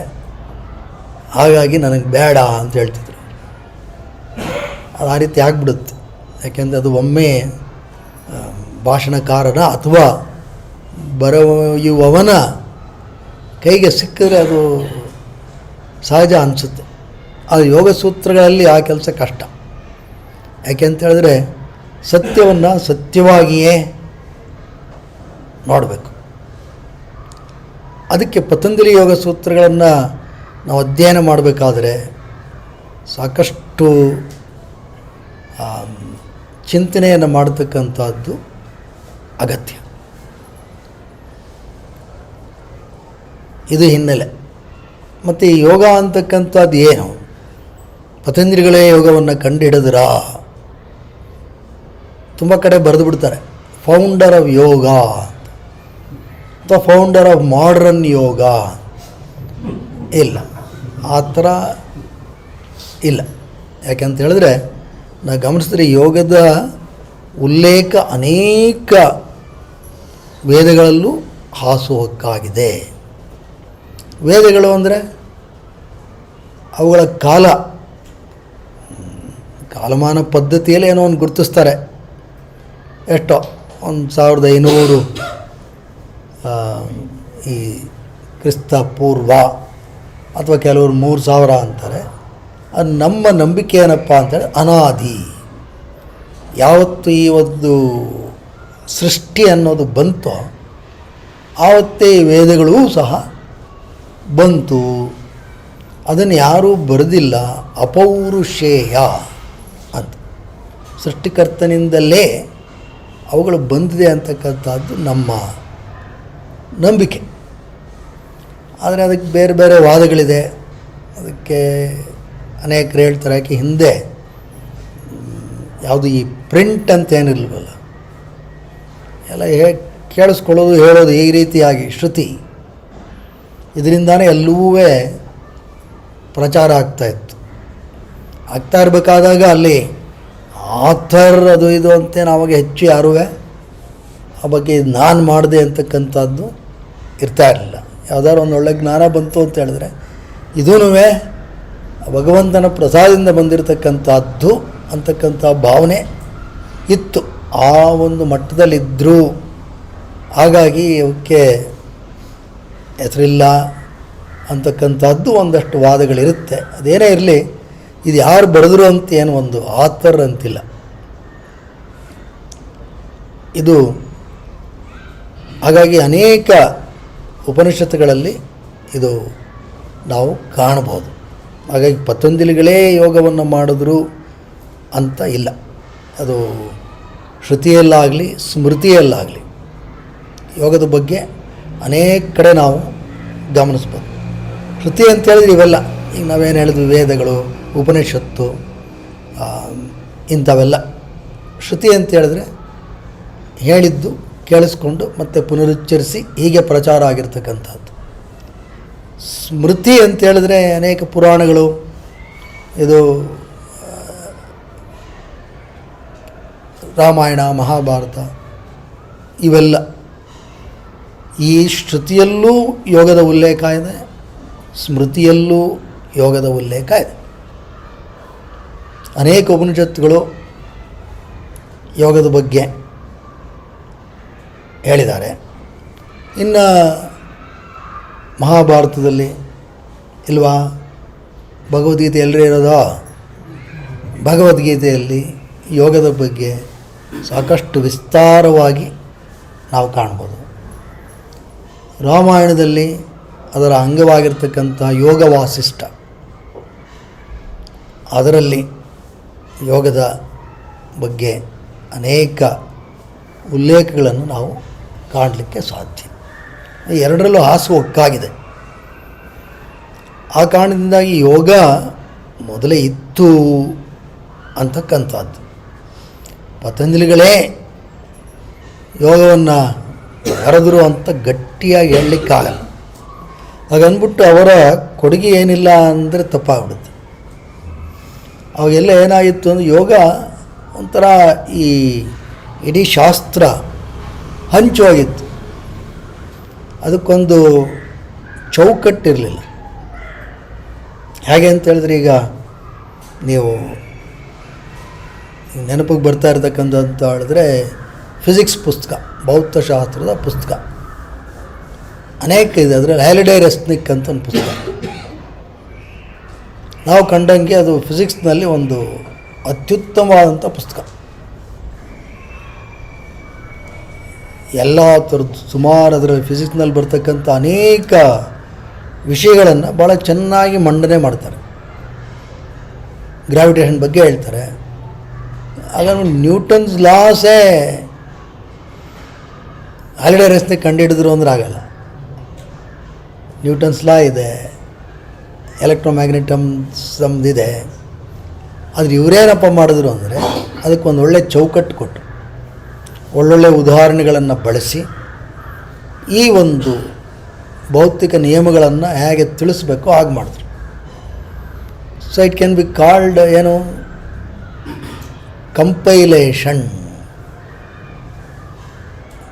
ಹಾಗಾಗಿ ನನಗೆ ಬೇಡ ಅಂತ ಹೇಳ್ತಿದ್ರು. ಅದು ಆ ರೀತಿ ಆಗಿಬಿಡುತ್ತೆ. ಯಾಕೆಂದರೆ ಅದು ಒಮ್ಮೆ ಭಾಷಣಕಾರನ ಅಥವಾ ಬರೆಯುವವನ ಕೈಗೆ ಸಿಕ್ಕಿದ್ರೆ ಅದು ಸಹಜ ಅನಿಸುತ್ತೆ. ಅದು ಯೋಗ ಸೂತ್ರಗಳಲ್ಲಿ ಆ ಕೆಲಸ ಕಷ್ಟ. ಯಾಕೆ ಅಂತ ಹೇಳಿದ್ರೆ ಸತ್ಯವನ್ನು ಸತ್ಯವಾಗಿಯೇ ನೋಡಬೇಕು. ಅದಕ್ಕೆ ಪತಂಜಲಿ ಯೋಗ ಸೂತ್ರಗಳನ್ನು ನಾವು ಅಧ್ಯಯನ ಮಾಡಬೇಕಾದ್ರೆ ಸಾಕಷ್ಟು ಚಿಂತನೆಯನ್ನು ಮಾಡತಕ್ಕಂಥದ್ದು ಅಗತ್ಯ. ಇದು ಹಿನ್ನೆಲೆ. ಮತ್ತು ಈ ಯೋಗ ಅಂತಕ್ಕಂಥದ್ದು ಏನು? ಪತಂಜಲಿಗಳೇ ಯೋಗವನ್ನು ಕಂಡುಹಿಡಿದ್ರಾ? ತುಂಬ ಕಡೆ ಬರೆದು ಬಿಡ್ತಾರೆ, ಫೌಂಡರ್ ಆಫ್ ಯೋಗ ಅಥವಾ ಫೌಂಡರ್ ಆಫ್ ಮಾಡರ್ನ್ ಯೋಗ. ಇಲ್ಲ, ಆ ಥರ ಇಲ್ಲ. ಯಾಕೆಂತ ಹೇಳಿದ್ರೆ ನಾವು ಗಮನಿಸಿದ್ರೆ ಯೋಗದ ಉಲ್ಲೇಖ ಅನೇಕ ವೇದಗಳಲ್ಲೂ ಹಾಸುಹೊಕ್ಕಾಗಿದೆ. ವೇದಗಳು ಅಂದರೆ ಅವುಗಳ ಕಾಲಮಾನ ಪದ್ಧತಿಯಲ್ಲಿ ಏನೋ ಒಂದು ಗುರುತಿಸ್ತಾರೆ. ಎಷ್ಟೋ 1500 ಈ ಕ್ರಿಸ್ತ ಪೂರ್ವ ಅಥವಾ ಕೆಲವರು 3000 ಅಂತಾರೆ. ಅದು ನಮ್ಮ ನಂಬಿಕೆ ಏನಪ್ಪ ಅಂತೇಳಿ ಅನಾದಿ. ಯಾವತ್ತು ಈ ಒಂದು ಸೃಷ್ಟಿ ಅನ್ನೋದು ಬಂತೋ ಆವತ್ತೇ ಈ ವೇದಗಳೂ ಸಹ ಬಂತು. ಅದನ್ನು ಯಾರೂ ಬರೆದಿಲ್ಲ, ಅಪೌರುಷೇಯ ಅಂತ. ಸೃಷ್ಟಿಕರ್ತನಿಂದಲೇ ಅವುಗಳು ಬಂದಿದೆ ಅಂತಕ್ಕಂಥದ್ದು ನಮ್ಮ ನಂಬಿಕೆ. ಆದರೆ ಅದಕ್ಕೆ ಬೇರೆ ಬೇರೆ ವಾದಗಳಿದೆ. ಅದಕ್ಕೆ ಅನೇಕರು ಹೇಳ್ತಾರೆ, ಯಾಕೆ ಹಿಂದೆ ಯಾವುದು ಈ ಪ್ರಿಂಟ್ ಅಂತ ಏನಿಲ್ವಲ್ಲ, ಎಲ್ಲ ಕೇಳಿಸ್ಕೊಳ್ಳೋದು ಹೇಳೋದು ಈ ರೀತಿಯಾಗಿ ಶ್ರುತಿ, ಇದರಿಂದಾನೇ ಎಲ್ಲವೂ ಪ್ರಚಾರ ಆಗ್ತಾಯಿತ್ತು. ಆಗ್ತಾ ಇರಬೇಕಾದಾಗ ಅಲ್ಲಿ ಆಥರ್ ಅದು ಇದು ಅಂತೇನು ಆವಾಗ ಹೆಚ್ಚು ಯಾರೂ ಆ ಬಗ್ಗೆ ನಾನು ಮಾಡಿದೆ ಅಂತಕ್ಕಂಥದ್ದು ಇರ್ತಾ ಇರಲಿಲ್ಲ. ಯಾವುದಾದ್ರು ಒಂದು ಒಳ್ಳೆ ಜ್ಞಾನ ಬಂತು ಅಂತ ಹೇಳಿದ್ರೆ ಇದೂ ಭಗವಂತನ ಪ್ರಸಾದದಿಂದ ಬಂದಿರತಕ್ಕಂಥದ್ದು ಅಂತಕ್ಕಂಥ ಭಾವನೆ ಇತ್ತು. ಆ ಒಂದು ಮಟ್ಟದಲ್ಲಿದ್ದರು. ಹಾಗಾಗಿ ಅವಕ್ಕೆ ಹೆಸರಿಲ್ಲ ಅಂತಕ್ಕಂಥದ್ದು ಒಂದಷ್ಟು ವಾದಗಳಿರುತ್ತೆ. ಅದೇನೇ ಇರಲಿ, ಇದು ಯಾರು ಬರೆದ್ರು ಅಂತ ಏನು ಒಂದು ಆಥರ್ ಅಂತಿಲ್ಲ. ಇದು ಹಾಗಾಗಿ ಅನೇಕ ಉಪನಿಷತ್ತುಗಳಲ್ಲಿ ಇದು ನಾವು ಕಾಣಬಹುದು. ಹಾಗಾಗಿ ಪತಂಜಲಿಗಳೇ ಯೋಗವನ್ನು ಮಾಡಿದ್ರು ಅಂತ ಇಲ್ಲ. ಅದು ಶ್ರುತಿಯಲ್ಲಾಗಲಿ ಸ್ಮೃತಿಯಲ್ಲಾಗಲಿ ಯೋಗದ ಬಗ್ಗೆ ಅನೇಕ ಕಡೆ ನಾವು ಗಮನಿಸ್ಬೋದು. ಶ್ರುತಿ ಅಂತ ಹೇಳಿದ್ರೆ ಇವೆಲ್ಲ ಈಗ ನಾವೇನು ಹೇಳಿದ್ವಿ, ವೇದಗಳು, ಉಪನಿಷತ್ತು, ಇಂಥವೆಲ್ಲ. ಶ್ರುತಿ ಅಂತ ಹೇಳಿದ್ರೆ ಹೇಳಿದ್ದು ಕೇಳಿಸ್ಕೊಂಡು ಮತ್ತೆ ಪುನರುಚ್ಚರಿಸಿ ಹೀಗೆ ಪ್ರಚಾರ ಆಗಿರ್ತಕ್ಕಂಥದ್ದು. ಸ್ಮೃತಿ ಅಂತ ಹೇಳಿದ್ರೆ ಅನೇಕ ಪುರಾಣಗಳು, ಇದು ರಾಮಾಯಣ, ಮಹಾಭಾರತ, ಇವೆಲ್ಲ. ಈ ಶ್ರುತಿಯಲ್ಲೂ ಯೋಗದ ಉಲ್ಲೇಖ ಇದೆ, ಸ್ಮೃತಿಯಲ್ಲೂ ಯೋಗದ ಉಲ್ಲೇಖ ಇದೆ. ಅನೇಕ ಉಪನಿಷತ್ತುಗಳು ಯೋಗದ ಬಗ್ಗೆ ಹೇಳಿದ್ದಾರೆ. ಇನ್ನು ಮಹಾಭಾರತದಲ್ಲಿ ಇಲ್ವಾ, ಭಗವದ್ಗೀತೆ ಎಲ್ಲರೇ ಇರೋದೋ, ಭಗವದ್ಗೀತೆಯಲ್ಲಿ ಯೋಗದ ಬಗ್ಗೆ ಸಾಕಷ್ಟು ವಿಸ್ತಾರವಾಗಿ ನಾವು ಕಾಣ್ಬೋದು. ರಾಮಾಯಣದಲ್ಲಿ ಅದರ ಅಂಗವಾಗಿರ್ತಕ್ಕಂಥ ಯೋಗ ವಾಸಿಷ್ಠ, ಅದರಲ್ಲಿ ಯೋಗದ ಬಗ್ಗೆ ಅನೇಕ ಉಲ್ಲೇಖಗಳನ್ನು ನಾವು ಕಾಣಲಿಕ್ಕೆ ಸಾಧ್ಯ. ಎರಡರಲ್ಲೂ ಹಾಸುಹೊಕ್ಕಾಗಿದೆ. ಆ ಕಾರಣದಿಂದಾಗಿ ಯೋಗ ಮೊದಲೇ ಇತ್ತು ಅಂತಕ್ಕಂಥದ್ದು. ಪತಂಜಲಿಗಳೇ ಯೋಗವನ್ನು ಬರೆದರು ಅಂತ ಗಟ್ಟಿಯಾಗಿ ಹೇಳಲಿಕ್ಕಾಗಲ್ಲ. ಹಾಗನ್ಬಿಟ್ಟು ಅವರ ಕೊಡುಗೆ ಏನಿಲ್ಲ ಅಂದರೆ ತಪ್ಪಾಗ್ಬಿಡುತ್ತೆ. ಅವಾಗೆಲ್ಲ ಏನಾಗಿತ್ತು ಅಂದರೆ ಯೋಗ ಒಂಥರ ಈ ಇಡೀ ಶಾಸ್ತ್ರ ಹಂಚುವಾಗಿತ್ತು. ಅದಕ್ಕೊಂದು ಚೌಕಟ್ಟಿರಲಿಲ್ಲ. ಹೇಗೆ ಅಂತ ಹೇಳಿದ್ರೆ, ಈಗ ನೀವು ನೆನಪಿಗೆ ಬರ್ತಾ ಇರ್ತಕ್ಕಂಥ ಹೇಳಿದ್ರೆ ಫಿಸಿಕ್ಸ್ ಪುಸ್ತಕ, ಭೌತಶಾಸ್ತ್ರದ ಪುಸ್ತಕ ಅನೇಕ ಇದೆ. ಅದರಲ್ಲಿ ಹ್ಯಾಲಿಡೇ ರೆಸ್ನಿಕ್ ಅಂತ ಒಂದು ಪುಸ್ತಕ, ನಾವು ಕಂಡಂಗೆ ಅದು ಫಿಸಿಕ್ಸ್ನಲ್ಲಿ ಒಂದು ಅತ್ಯುತ್ತಮವಾದಂಥ ಪುಸ್ತಕ. ಎಲ್ಲ ಥರದ್ದು ಸುಮಾರು ಅದರಲ್ಲಿ ಫಿಸಿಕ್ಸ್ನಲ್ಲಿ ಬರ್ತಕ್ಕಂಥ ಅನೇಕ ವಿಷಯಗಳನ್ನು ಭಾಳ ಚೆನ್ನಾಗಿ ಮಂಡನೆ ಮಾಡ್ತಾರೆ. ಗ್ರಾವಿಟೇಷನ್ ಬಗ್ಗೆ ಹೇಳ್ತಾರೆ. ಆಗ ನ್ಯೂಟನ್ಸ್ ಲಾಸೇ ಹ್ಯಾಲಿಡೇ ರೆಸ್ನಿಕ್ ಕಂಡುಹಿಡಿದ್ರು ಅಂದ್ರೆ ಆಗಲ್ಲ. ನ್ಯೂಟನ್ಸ್ ಲಾ ಇದೆ, ಎಲೆಕ್ಟ್ರೋಮ್ಯಾಗ್ನೆಟಿಸಮ್ದಿದೆ. ಆದರೆ ಇವರೇನಪ್ಪ ಮಾಡಿದ್ರು ಅಂದರೆ ಅದಕ್ಕೊಂದು ಒಳ್ಳೆ ಚೌಕಟ್ಟು ಕೊಟ್ಟು ಒಳ್ಳೊಳ್ಳೆ ಉದಾಹರಣೆಗಳನ್ನು ಬಳಸಿ ಈ ಒಂದು ಭೌತಿಕ ನಿಯಮಗಳನ್ನು ಹೇಗೆ ತಿಳಿಸ್ಬೇಕೋ ಹಾಗೆ ಮಾಡಿದ್ರು. So it can be called ಏನು ಕಂಪೈಲೇಷನ್.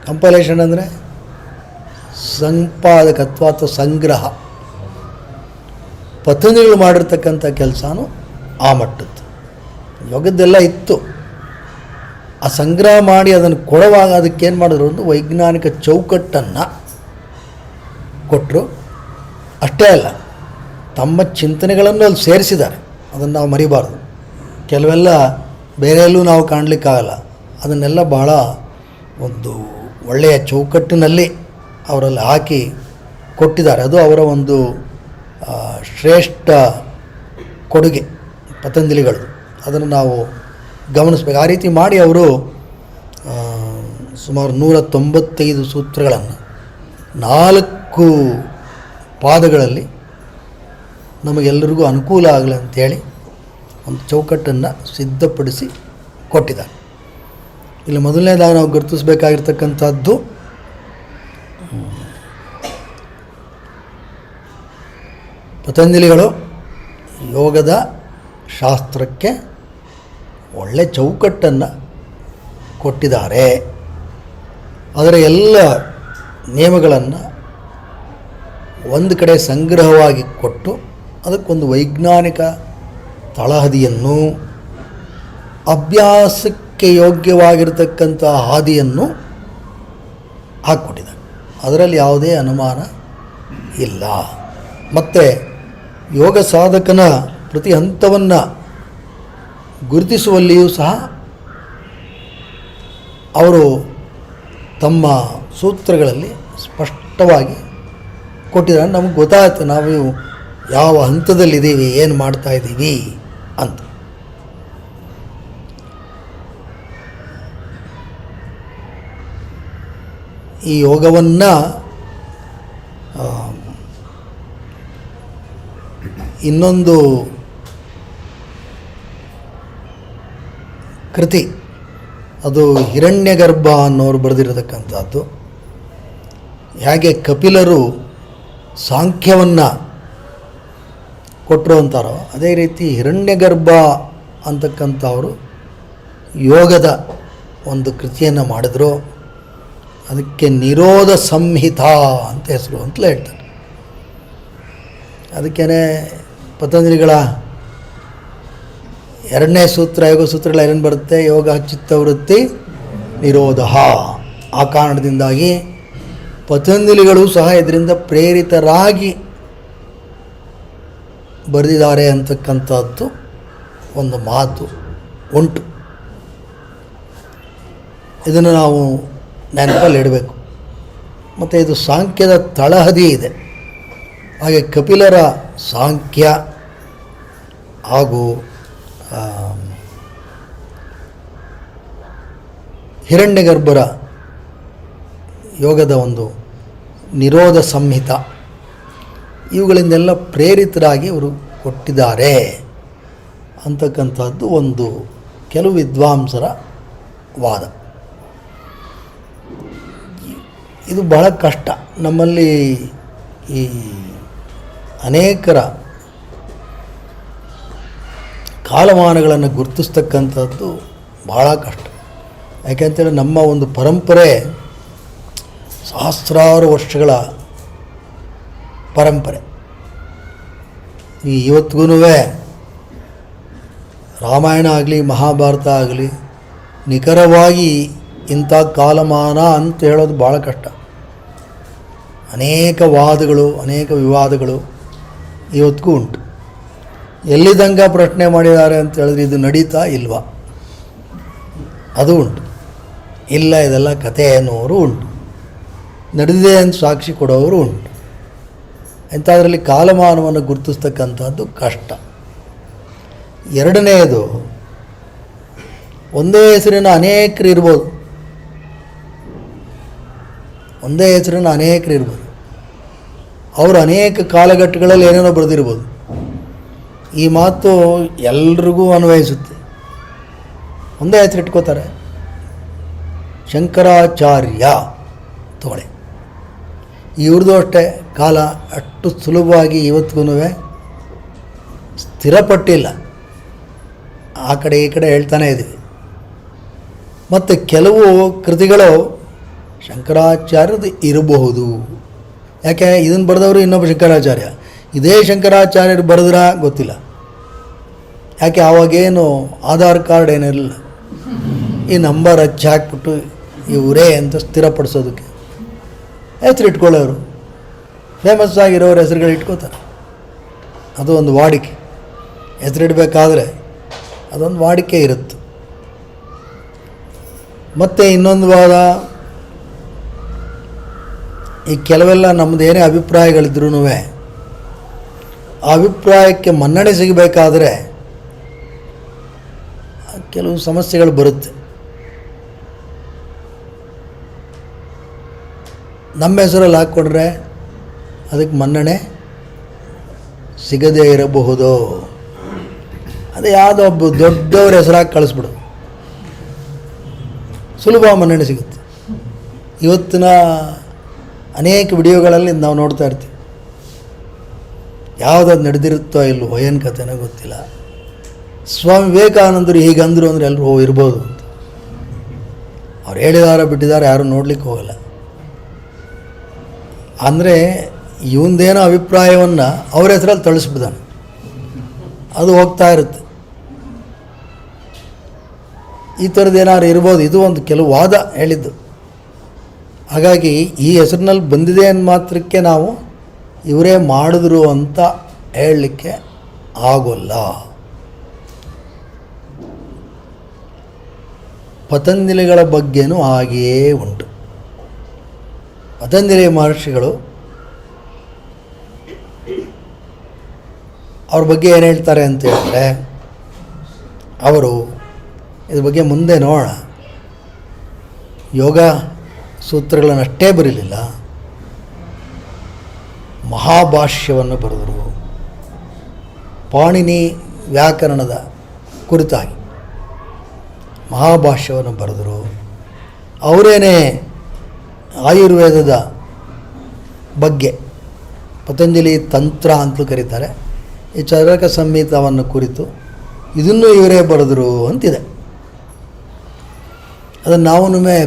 ಕಂಪೈಲೇಷನ್ ಅಂದರೆ ಸಂಪಾದಕತ್ವ ಅಥವಾ ಸಂಗ್ರಹ. ಪತಂಜಲಿಗಳು ಮಾಡಿರ್ತಕ್ಕಂಥ ಕೆಲಸನೂ ಆ ಮಟ್ಟದ್ದು. ಯೋಗದ್ದೆಲ್ಲ ಇತ್ತು, ಆ ಸಂಗ್ರಹ ಮಾಡಿ ಅದನ್ನು ಕೊಡುವಾಗ ಅದಕ್ಕೇನು ಮಾಡಿದ್ರು, ಒಂದು ವೈಜ್ಞಾನಿಕ ಚೌಕಟ್ಟನ್ನು ಕೊಟ್ಟರು. ಅಷ್ಟೇ ಅಲ್ಲ, ತಮ್ಮ ಚಿಂತನೆಗಳನ್ನು ಅಲ್ಲಿ ಸೇರಿಸಿದ್ದಾರೆ. ಅದನ್ನು ನಾವು ಮರಿಬಾರ್ದು. ಕೆಲವೆಲ್ಲ ಬೇರೆಯಲ್ಲೂ ನಾವು ಕಾಣಲಿಕ್ಕಾಗಲ್ಲ. ಅದನ್ನೆಲ್ಲ ಬಹಳ ಒಂದು ಒಳ್ಳೆಯ ಚೌಕಟ್ಟಿನಲ್ಲಿ ಅವರಲ್ಲಿ ಹಾಕಿ ಕೊಟ್ಟಿದ್ದಾರೆ. ಅದು ಅವರ ಒಂದು ಶ್ರೇಷ್ಠ ಕೊಡುಗೆ ಪತಂಜಲಿಗಳು. ಅದನ್ನು ನಾವು ಗಮನಿಸಬೇಕು. ಆ ರೀತಿ ಮಾಡಿ ಅವರು ಸುಮಾರು 195 ಸೂತ್ರಗಳನ್ನು 4 ಪಾದಗಳಲ್ಲಿ ನಮಗೆಲ್ಲರಿಗೂ ಅನುಕೂಲ ಆಗಲಿ ಅಂಥೇಳಿ ಒಂದು ಚೌಕಟ್ಟನ್ನು ಸಿದ್ಧಪಡಿಸಿ ಕೊಟ್ಟಿದ್ದಾರೆ. ಇಲ್ಲಿ ಮೊದಲನೇದಾಗಿ ನಾವು ಗುರುತಿಸಬೇಕಾಗಿರ್ತಕ್ಕಂಥದ್ದು ಪತಂಜಲಿಗಳು ಯೋಗದ ಶಾಸ್ತ್ರಕ್ಕೆ ಒಳ್ಳೆ ಚೌಕಟ್ಟನ್ನು ಕೊಟ್ಟಿದ್ದಾರೆ. ಅದರ ಎಲ್ಲ ನಿಯಮಗಳನ್ನು ಒಂದು ಕಡೆ ಸಂಗ್ರಹವಾಗಿ ಕೊಟ್ಟು ಅದಕ್ಕೊಂದು ವೈಜ್ಞಾನಿಕ ತಳಹದಿಯನ್ನು, ಅಭ್ಯಾಸಕ್ಕೆ ಯೋಗ್ಯವಾಗಿರತಕ್ಕಂಥ ಹಾದಿಯನ್ನು ಹಾಕ್ಕೊಟ್ಟಿದ್ದಾರೆ. ಅದರಲ್ಲಿ ಯಾವುದೇ ಅನುಮಾನ ಇಲ್ಲ. ಮತ್ತು ಯೋಗ ಸಾಧಕನ ಪ್ರತಿ ಹಂತವನ್ನು ಗುರುತಿಸುವಲ್ಲಿಯೂ ಸಹ ಅವರು ತಮ್ಮ ಸೂತ್ರಗಳಲ್ಲಿ ಸ್ಪಷ್ಟವಾಗಿ ಕೊಟ್ಟಿದ್ದಾರೆ. ನಮಗೆ ಗೊತ್ತಾಗುತ್ತೆ ನಾವು ಯಾವ ಹಂತದಲ್ಲಿದ್ದೀವಿ, ಏನು ಮಾಡ್ತಾಯಿದ್ದೀವಿ ಅಂತ. ಈ ಯೋಗವನ್ನು ಇನ್ನೊಂದು ಕೃತಿ, ಅದು ಹಿರಣ್ಯಗರ್ಭ ಅನ್ನೋರು ಬರೆದಿರತಕ್ಕಂಥದ್ದು. ಹೇಗೆ ಕಪಿಲರು ಸಾಂಖ್ಯವನ್ನು ಕೊಟ್ಟರು ಅಂತಾರೋ, ಅದೇ ರೀತಿ ಹಿರಣ್ಯಗರ್ಭ ಅಂತಕ್ಕಂಥವರು ಯೋಗದ ಒಂದು ಕೃತಿಯನ್ನು ಮಾಡಿದ್ರು. ಅದಕ್ಕೆ ನಿರೋಧ ಸಂಹಿತ ಅಂತ ಹೆಸರು ಅಂತಲೇ ಹೇಳ್ತಾರೆ. ಅದಕ್ಕೇ ಪತಂಜಲಿಗಳ 2ನೇ ಸೂತ್ರ, ಯೋಗ ಸೂತ್ರಗಳ ಏನೇನು ಬರುತ್ತೆ, ಯೋಗ ಚಿತ್ತವೃತ್ತಿ ನಿರೋಧ. ಆ ಕಾರಣದಿಂದಾಗಿ ಪತಂಜಲಿಗಳು ಸಹ ಇದರಿಂದ ಪ್ರೇರಿತರಾಗಿ ಬರೆದಿದ್ದಾರೆ ಅಂತಕ್ಕಂಥದ್ದು ಒಂದು ಮಾತು ಉಂಟು. ಇದನ್ನು ನಾವು ನೆನಪಲ್ಲಿ ಇಡಬೇಕು. ಮತ್ತು ಇದು ಸಾಂಖ್ಯದ ತಳಹದಿ ಇದೆ. ಹಾಗೆ ಕಪಿಲರ ಸಾಂಖ್ಯ ಹಾಗೂ ಹಿರಣ್ಯಗರ್ಭರ ಯೋಗದ ಒಂದು ನಿರೋಧ ಸಂಹಿತ, ಇವುಗಳಿಂದೆಲ್ಲ ಪ್ರೇರಿತರಾಗಿ ಅವರು ಕೊಟ್ಟಿದ್ದಾರೆ ಅಂತಕ್ಕಂಥದ್ದು ಒಂದು ಕೆಲವು ವಿದ್ವಾಂಸರ ವಾದ. ಇದು ಬಹಳ ಕಷ್ಟ. ನಮ್ಮಲ್ಲಿ ಈ ಅನೇಕರ ಕಾಲಮಾನಗಳನ್ನು ಗುರುತಿಸ್ತಕ್ಕಂಥದ್ದು ಭಾಳ ಕಷ್ಟ. ಯಾಕೆಂತೇಳಿ ನಮ್ಮ ಒಂದು ಪರಂಪರೆ ಸಹಸ್ರಾರು ವರ್ಷಗಳ ಪರಂಪರೆ. ಇವತ್ತಿಗೂ ರಾಮಾಯಣ ಆಗಲಿ ಮಹಾಭಾರತ ಆಗಲಿ ನಿಖರವಾಗಿ ಇಂಥ ಕಾಲಮಾನ ಅಂತ ಹೇಳೋದು ಭಾಳ ಕಷ್ಟ. ಅನೇಕ ವಾದಗಳು, ಅನೇಕ ವಿವಾದಗಳು ಇವತ್ತಿಗೂ ಉಂಟು. ಎಲ್ಲಿದಂಗ ಪ್ರಶ್ನೆ ಮಾಡಿದ್ದಾರೆ ಅಂತ ಹೇಳಿದ್ರೆ ಇದು ನಡೀತಾ ಇಲ್ವಾ, ಅದು ಉಂಟು. ಇಲ್ಲ ಇದೆಲ್ಲ ಕಥೆ ಅನ್ನೋರು ಉಂಟು, ನಡೆದಿದೆ ಅಂತ ಸಾಕ್ಷಿ ಕೊಡೋರು ಉಂಟು. ಇಂಥದ್ರಲ್ಲಿ ಕಾಲಮಾನವನ್ನು ಗುರುತಿಸ್ತಕ್ಕಂಥದ್ದು ಕಷ್ಟ. ಎರಡನೆಯದು, ಒಂದೇ ಹೆಸರಿನ ಅನೇಕರು ಇರ್ಬೋದು, ಒಂದೇ ಹೆಸರಿನ ಅನೇಕರು ಇರ್ಬೋದು. ಅವರು ಅನೇಕ ಕಾಲಘಟ್ಟಗಳಲ್ಲಿ ಏನೇನೋ ಬರೆದಿರ್ಬೋದು. ಈ ಮಾತು ಎಲ್ರಿಗೂ ಅನ್ವಯಿಸುತ್ತೆ. ಒಂದೇ ಹೆಸರು ಇಟ್ಕೋತಾರೆ, ಶಂಕರಾಚಾರ್ಯ ತಗೊಳ್ಳಿ. ಇವ್ರದ್ದು ಅಷ್ಟೇ ಕಾಲ ಅಷ್ಟು ಸುಲಭವಾಗಿ ಇವತ್ತಿಗೂ ಸ್ಥಿರಪಟ್ಟಿಲ್ಲ. ಆ ಕಡೆ ಈ ಕಡೆ ಹೇಳ್ತಾನೆ ಇದ್ದೀವಿ. ಮತ್ತು ಕೆಲವು ಕೃತಿಗಳು ಶಂಕರಾಚಾರ್ಯದು ಇರಬಹುದು. ಯಾಕೆ ಇದನ್ನು ಬರೆದವರು ಇನ್ನೊಬ್ಬ ಶಂಕರಾಚಾರ್ಯ, ಇದೇ ಶಂಕರಾಚಾರ್ಯರು ಬರೆದ್ರ ಗೊತ್ತಿಲ್ಲ. ಯಾಕೆ ಆವಾಗೇನು ಆಧಾರ್ ಕಾರ್ಡ್ ಏನಿರಲಿಲ್ಲ. ಈ ನಂಬರ್ ಹಚ್ಚಿ ಹಾಕ್ಬಿಟ್ಟು ಇವರೇ ಅಂತ ಸ್ಥಿರಪಡಿಸೋದಕ್ಕೆ ಹೆಸರು ಇಟ್ಕೊಳ್ಳೋರು, ಫೇಮಸ್ ಆಗಿರೋರು ಹೆಸರುಗಳು ಇಟ್ಕೋತಾರೆ. ಅದು ಒಂದು ವಾಡಿಕೆ. ಹೆಸರಿಡಬೇಕಾದ್ರೆ ಅದೊಂದು ವಾಡಿಕೆ ಇರುತ್ತೆ. ಮತ್ತು ಇನ್ನೊಂದು ವಾದ, ಈ ಕೆಲವೆಲ್ಲ ನಮ್ಮದು ಏನೇ ಅಭಿಪ್ರಾಯಗಳಿದ್ರೂ ಆ ಅಭಿಪ್ರಾಯಕ್ಕೆ ಮನ್ನಣೆ ಸಿಗಬೇಕಾದ್ರೆ ಕೆಲವು ಸಮಸ್ಯೆಗಳು ಬರುತ್ತೆ. ನಮ್ಮ ಹೆಸರಲ್ಲಿ ಹಾಕ್ಕೊಂಡ್ರೆ ಅದಕ್ಕೆ ಮನ್ನಣೆ ಸಿಗದೇ ಇರಬಹುದು. ಅದು ಯಾವುದೋ ಒಬ್ಬ ದೊಡ್ಡವ್ರ ಹೆಸರಾಗಿ ಕಳಿಸ್ಬಿಡು, ಸುಲಭ ಮನ್ನಣೆ ಸಿಗುತ್ತೆ. ಇವತ್ತಿನ ಅನೇಕ ವಿಡಿಯೋಗಳಲ್ಲಿ ನಾವು ನೋಡ್ತಾ ಇರ್ತೀವಿ. ಯಾವುದಾದ್ರು ನಡೆದಿರುತ್ತೋ ಇಲ್ಲವೋ, ಏನು ಕಥೆನೋ ಗೊತ್ತಿಲ್ಲ. ಸ್ವಾಮಿ ವಿವೇಕಾನಂದರು ಹೀಗಂದರು ಅಂದರೆ ಎಲ್ಲರೂ ಇರ್ಬೋದು ಅಂತ. ಅವ್ರು ಹೇಳಿದಾರ ಬಿಟ್ಟಿದ್ದಾರೆ, ಯಾರೂ ನೋಡ್ಲಿಕ್ಕೆ ಹೋಗಲ್ಲ. ಅಂದರೆ ಇವಂದೇನೋ ಅಭಿಪ್ರಾಯವನ್ನು ಅವ್ರ ಹೆಸರಲ್ಲಿ ತಳಿಸ್ಬಿದ್ದಾನೆ, ಅದು ಹೋಗ್ತಾ ಇರುತ್ತೆ. ಈ ಥರದ್ದು ಏನಾದ್ರು ಇರ್ಬೋದು. ಇದು ಒಂದು ಕೆಲವು ವಾದ ಹೇಳಿದ್ದು. ಹಾಗಾಗಿ ಈ ಹೆಸರಿನಲ್ಲಿ ಬಂದಿದೆ ಅಂದ ಮಾತ್ರಕ್ಕೆ ನಾವು ಇವರೇ ಮಾಡಿದ್ರು ಅಂತ ಹೇಳಲಿಕ್ಕೆ ಆಗೋಲ್ಲ. ಪತಂಜಲಿಗಳ ಬಗ್ಗೆನೂ ಹಾಗೆಯೇ ಉಂಟು. ಪತಂಜಲಿ ಮಹರ್ಷಿಗಳು ಅವ್ರ ಬಗ್ಗೆ ಏನು ಹೇಳ್ತಾರೆ ಅಂತ ಹೇಳಿದ್ರೆ, ಅವರು ಇದ್ರ ಬಗ್ಗೆ ಮುಂದೆ ನೋಡೋಣ. ಯೋಗ ಸೂತ್ರಗಳನ್ನಷ್ಟೇ ಬರೀಲಿಲ್ಲ, ಮಹಾಭಾಷ್ಯವನ್ನು ಬರೆದರು. ಪಾಣಿನಿ ವ್ಯಾಕರಣದ ಕುರಿತಾಗಿ ಮಹಾಭಾಷ್ಯವನ್ನು ಬರೆದರು. ಅವರೇನೇ ಆಯುರ್ವೇದದ ಬಗ್ಗೆ ಪತಂಜಲಿ ತಂತ್ರ ಅಂತಲೂ ಕರೀತಾರೆ. ಈ ಚರಕ ಸಂಹಿತವನ್ನು ಕುರಿತು ಇದನ್ನು ಇವರೇ ಬರೆದರು ಅಂತಿದೆ. ಅದನ್ನು ನಾವು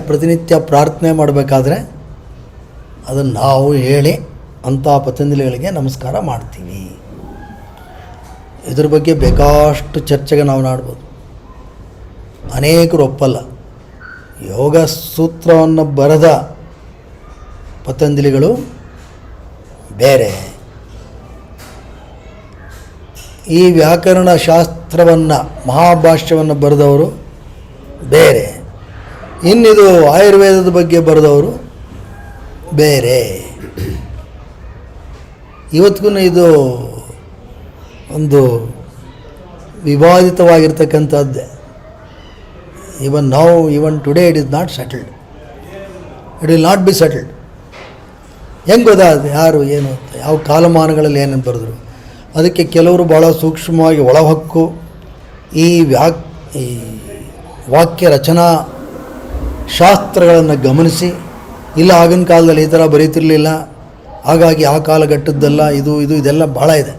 ಪ್ರತಿನಿತ್ಯ ಪ್ರಾರ್ಥನೆ ಮಾಡಬೇಕಾದ್ರೆ ಅದನ್ನು ನಾವು ಹೇಳಿ ಅಂಥ ಪತಂಜಲಿಗಳಿಗೆ ನಮಸ್ಕಾರ ಮಾಡ್ತೀವಿ. ಇದ್ರ ಬಗ್ಗೆ ಬೇಕಾಷ್ಟು ಚರ್ಚೆಗೆ ನಾವು ನಾಡ್ಬೋದು. ಅನೇಕರು ಒಪ್ಪಲ್ಲ. ಯೋಗ ಸೂತ್ರವನ್ನು ಬರೆದ ಪತಂಜಲಿಗಳು ಬೇರೆ, ಈ ವ್ಯಾಕರಣ ಶಾಸ್ತ್ರವನ್ನು ಮಹಾಭಾಷ್ಯವನ್ನು ಬರೆದವರು ಬೇರೆ, ಇನ್ನಿದು ಆಯುರ್ವೇದದ ಬಗ್ಗೆ ಬರೆದವರು ಬೇರೆ. ಇವತ್ತಿಗೂ ಇದು ಒಂದು ವಿವಾದಿತವಾಗಿರ್ತಕ್ಕಂಥದ್ದೇ. Even today it is not settled, it will not be settled. ಹೆಂಗೆ ಗೊತ್ತಾಗುತ್ತೆ ಯಾರು ಏನು ಅಂತ, ಯಾವ ಕಾಲಮಾನಗಳಲ್ಲಿ ಏನೇನು ಬರೆದ್ರು. ಅದಕ್ಕೆ ಕೆಲವರು ಭಾಳ ಸೂಕ್ಷ್ಮವಾಗಿ ಒಳಹೊಕ್ಕು ಈ ವಾಕ್ಯ ರಚನಾ ಶಾಸ್ತ್ರಗಳನ್ನು ಗಮನಿಸಿ, ಇಲ್ಲ ಆಗಿನ ಕಾಲದಲ್ಲಿ ಈ ಥರ ಬರೀತಿರಲಿಲ್ಲ, ಹಾಗಾಗಿ ಆ ಕಾಲಘಟ್ಟದ್ದೆಲ್ಲ ಇದೆಲ್ಲ ಭಾಳ ಇದೆ.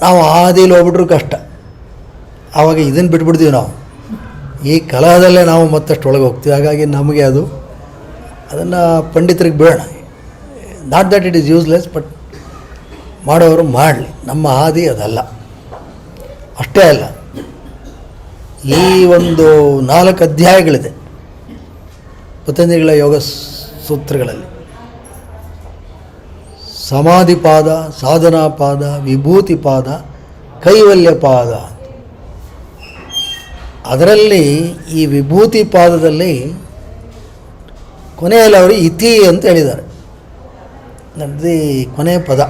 ನಾವು ಆದಿಲಿ ಹೋಗ್ಬಿಟ್ರೂ ಕಷ್ಟ. ಆವಾಗ ಇದನ್ನು ಬಿಟ್ಬಿಡ್ತೀವಿ ನಾವು. ಈ ಕಲಾದಲ್ಲೇ ನಾವು ಮತ್ತಷ್ಟು ಒಳಗೆ ಹೋಗ್ತೀವಿ. ಹಾಗಾಗಿ ನಮಗೆ ಅದನ್ನು ಪಂಡಿತರಿಗೆ ಬೇಡ. Not that it is useless, but ಮಾಡೋರು ಮಾಡಲಿ. ನಮ್ಮ ಹಾದಿ ಅದಲ್ಲ. ಅಷ್ಟೇ ಅಲ್ಲ, ಈ ಒಂದು 4 ಅಧ್ಯಾಯಗಳಿದೆ ಪತಂಜಲಿಗಳ ಯೋಗ ಸೂತ್ರಗಳಲ್ಲಿ. ಸಮಾಧಿ ಪಾದ, ಸಾಧನಾ ಪಾದ, ವಿಭೂತಿ ಪಾದ, ಕೈವಲ್ಯ ಪಾದ. ಅದರಲ್ಲಿ ಈ ವಿಭೂತಿ ಪಾದದಲ್ಲಿ ಕೊನೆಯಲ್ಲಿ ಅವರು ಇತಿ ಅಂತ ಹೇಳಿದ್ದಾರೆ. ನನ್ನದು ಕೊನೆಯ ಪದ